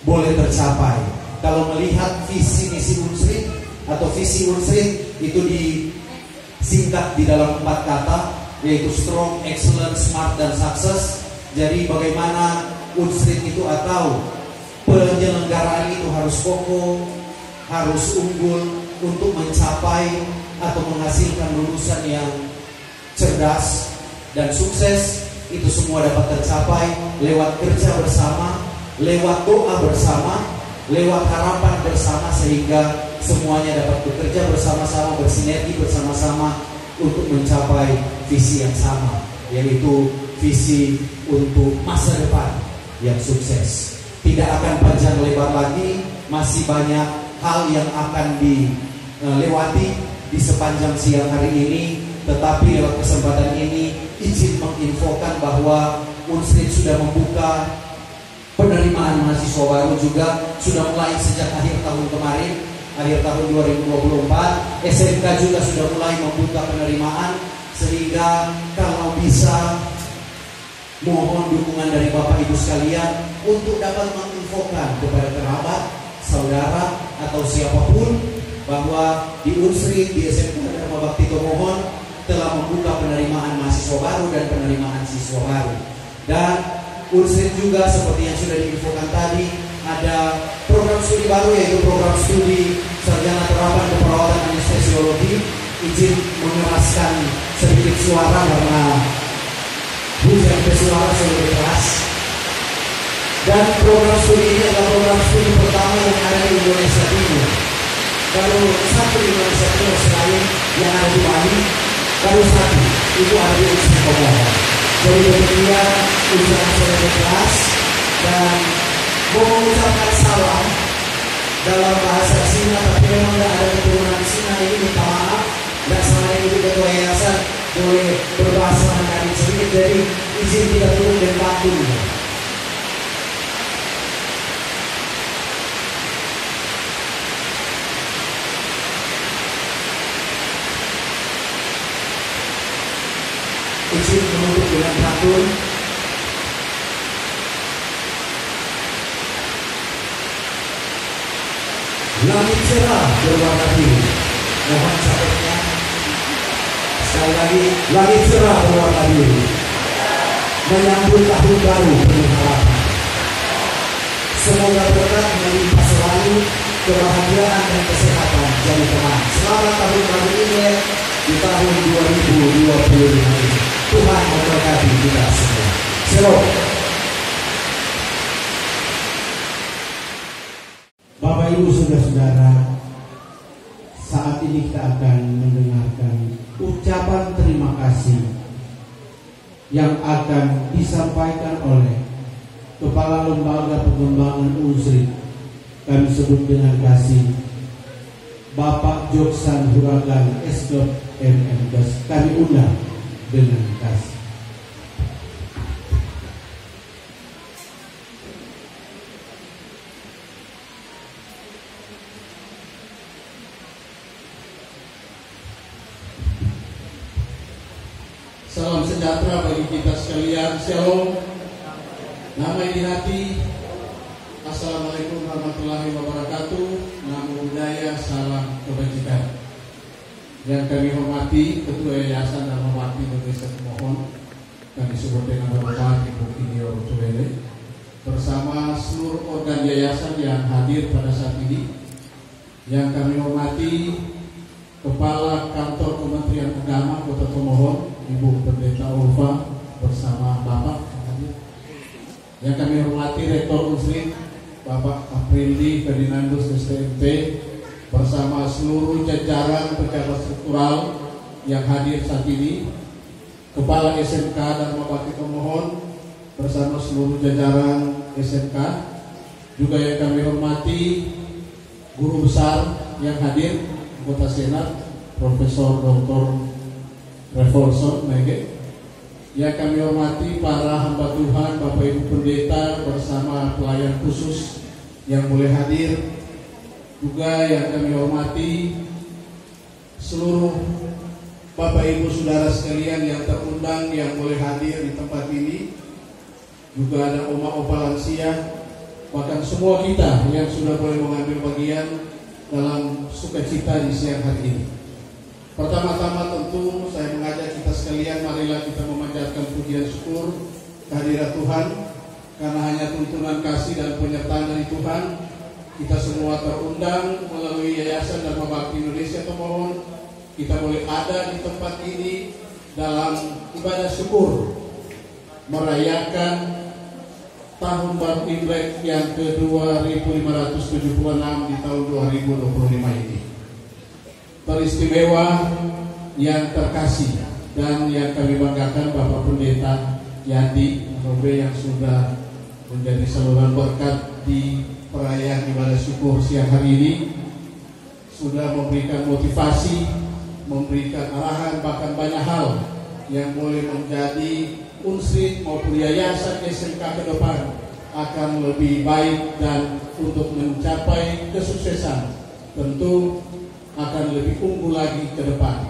boleh tercapai. Kalau melihat visi misi Unsrit atau visi Unsrit itu disingkat di dalam 4 kata, yaitu strong, excellent, smart, dan success. Jadi bagaimana Unsrit itu atau penyelenggaraan itu harus kokoh, harus unggul untuk mencapai atau menghasilkan lulusan yang cerdas dan sukses. Itu semua dapat tercapai lewat kerja bersama, lewat doa bersama, lewat harapan bersama, sehingga semuanya dapat bekerja bersama-sama, bersinergi bersama-sama untuk mencapai visi yang sama, yaitu visi untuk masa depan yang sukses. Tidak akan panjang lebar lagi, masih banyak hal yang akan dilewati di sepanjang siang hari ini. Tetapi lewat kesempatan ini izin menginfokan bahwa Unsrit sudah membuka penerimaan mahasiswa baru, juga sudah mulai sejak akhir tahun kemarin, akhir tahun 2024. SMK juga sudah mulai membuka penerimaan, sehingga kalau bisa mohon dukungan dari Bapak Ibu sekalian untuk dapat menginfokan kepada kerabat, saudara, atau siapapun bahwa di Unsrit, di SMK Dharma Bakti Tomohon telah membuka penerimaan mahasiswa baru dan penerimaan siswa baru. Dan Unsrit juga seperti yang sudah diinfokan tadi, ada program studi baru, yaitu program studi Sarjana Terapan Keperawatan Anestesiologi. Izin mengeraskan sedikit suara karena hujan suara selalu keras. Dan program studi ini adalah program studi pertama yang ada di Indonesia Timur. Baru satu di Indonesia Timur selain yang ada di Bali, baru satu itu ada di Unsrit Pemohon. Jadi demikian ucapan saya keras, dan mau mengucapkan salam dalam bahasa Cina, tapi memang tidak ada keturunan Cina, ini minta maaf. Dan selama ini Ketua Yayasan boleh berbahasa Mandarin sedikit, jadi izin tidak turun dan bantu. Izin menutup dengan pantun. Langit cerah berwarna biru. Mohon catatnya. Sekali lagi, langit cerah berwarna biru, menyambut tahun baru penuh harapan. Semoga berkat melimpah selalu, kebahagiaan dan kesehatan jadi teman. Selamat tahun baru Imlek di tahun 2025 ini. Tuhan memberkati kita semua. Shalom. Bapak Ibu saudara-saudara, saat ini kita akan mendengarkan ucapan terima kasih yang akan disampaikan oleh Kepala Lembaga Pengembangan Unsrit, kami sebut dengan kasih, Bapak Joksan Huragan Eskop MMS. Kami undang dengan kasih. Salam sejahtera bagi kita sekalian. Shalom. Damai di hati. Assalamualaikum warahmatullahi wabarakatuh. Namo Buddhaya, salam kebajikan. Yang kami hormati Ketua Yayasan Dharma Bakti Indonesia Tomohon, kami sebut dengan Bapak Ibu Inyo Tuwele, bersama seluruh organ yayasan yang hadir pada saat ini. Yang kami hormati Kepala Kantor Kementerian Agama Kota Tomohon, Ibu Pendeta Ulfa, bersama Bapak. Yang kami hormati Rektor Unsrit Bapak Aprili Ferdinandus STMP, bersama seluruh jajaran pejabat struktural yang hadir saat ini, Kepala SMK Dharma Bakti Tomohon bersama seluruh jajaran SMK, juga yang kami hormati guru besar yang hadir, anggota Senat Profesor Dr. Revolson Mege, yang kami hormati para hamba Tuhan, Bapak Ibu Pendeta bersama pelayan khusus yang boleh hadir, juga yang kami hormati seluruh Bapak Ibu Saudara sekalian yang terundang yang boleh hadir di tempat ini, juga ada oma-opa lansia, bahkan semua kita yang sudah boleh mengambil bagian dalam sukacita di siang hari ini. Pertama-tama tentu saya mengajak kita sekalian, marilah kita memanjatkan pujian syukur kehadirat Tuhan, karena hanya tuntunan kasih dan penyertaan dari Tuhan kita semua terundang melalui Yayasan Dharma Bakti Indonesia Tomohon. Kita boleh ada di tempat ini dalam ibadah syukur merayakan tahun baru Imlek yang ke-2576 di tahun 2025 ini. Teristimewa, yang terkasih dan yang kami banggakan Bapak Pendeta Yadi Robe yang sudah menjadi saluran berkat di perayaan ibadah syukur siang hari ini, sudah memberikan motivasi, memberikan arahan, bahkan banyak hal yang boleh menjadi Unsrit maupun yayasan SMK ke depan akan lebih baik, dan untuk mencapai kesuksesan tentu akan lebih unggul lagi ke depan.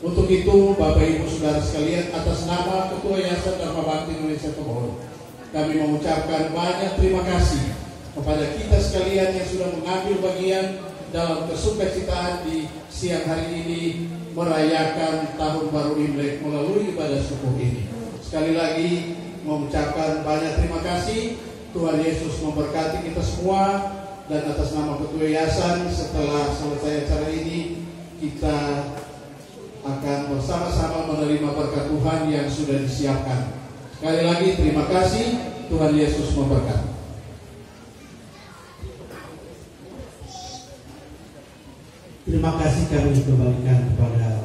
Untuk itu Bapak Ibu Saudara sekalian, atas nama Ketua Yayasan Dharma Bakti Indonesia Tomohon, kami mengucapkan banyak terima kasih kepada kita sekalian yang sudah mengambil bagian dalam kesukacitaan di siang hari ini merayakan tahun baru Imlek melalui ibadah syukur ini. Sekali lagi mengucapkan banyak terima kasih. Tuhan Yesus memberkati kita semua, dan atas nama Ketua Yayasan, setelah selesai acara ini kita akan bersama-sama menerima berkat Tuhan yang sudah disiapkan. Sekali lagi terima kasih. Tuhan Yesus memberkati. Terima kasih kami kembalikan kepada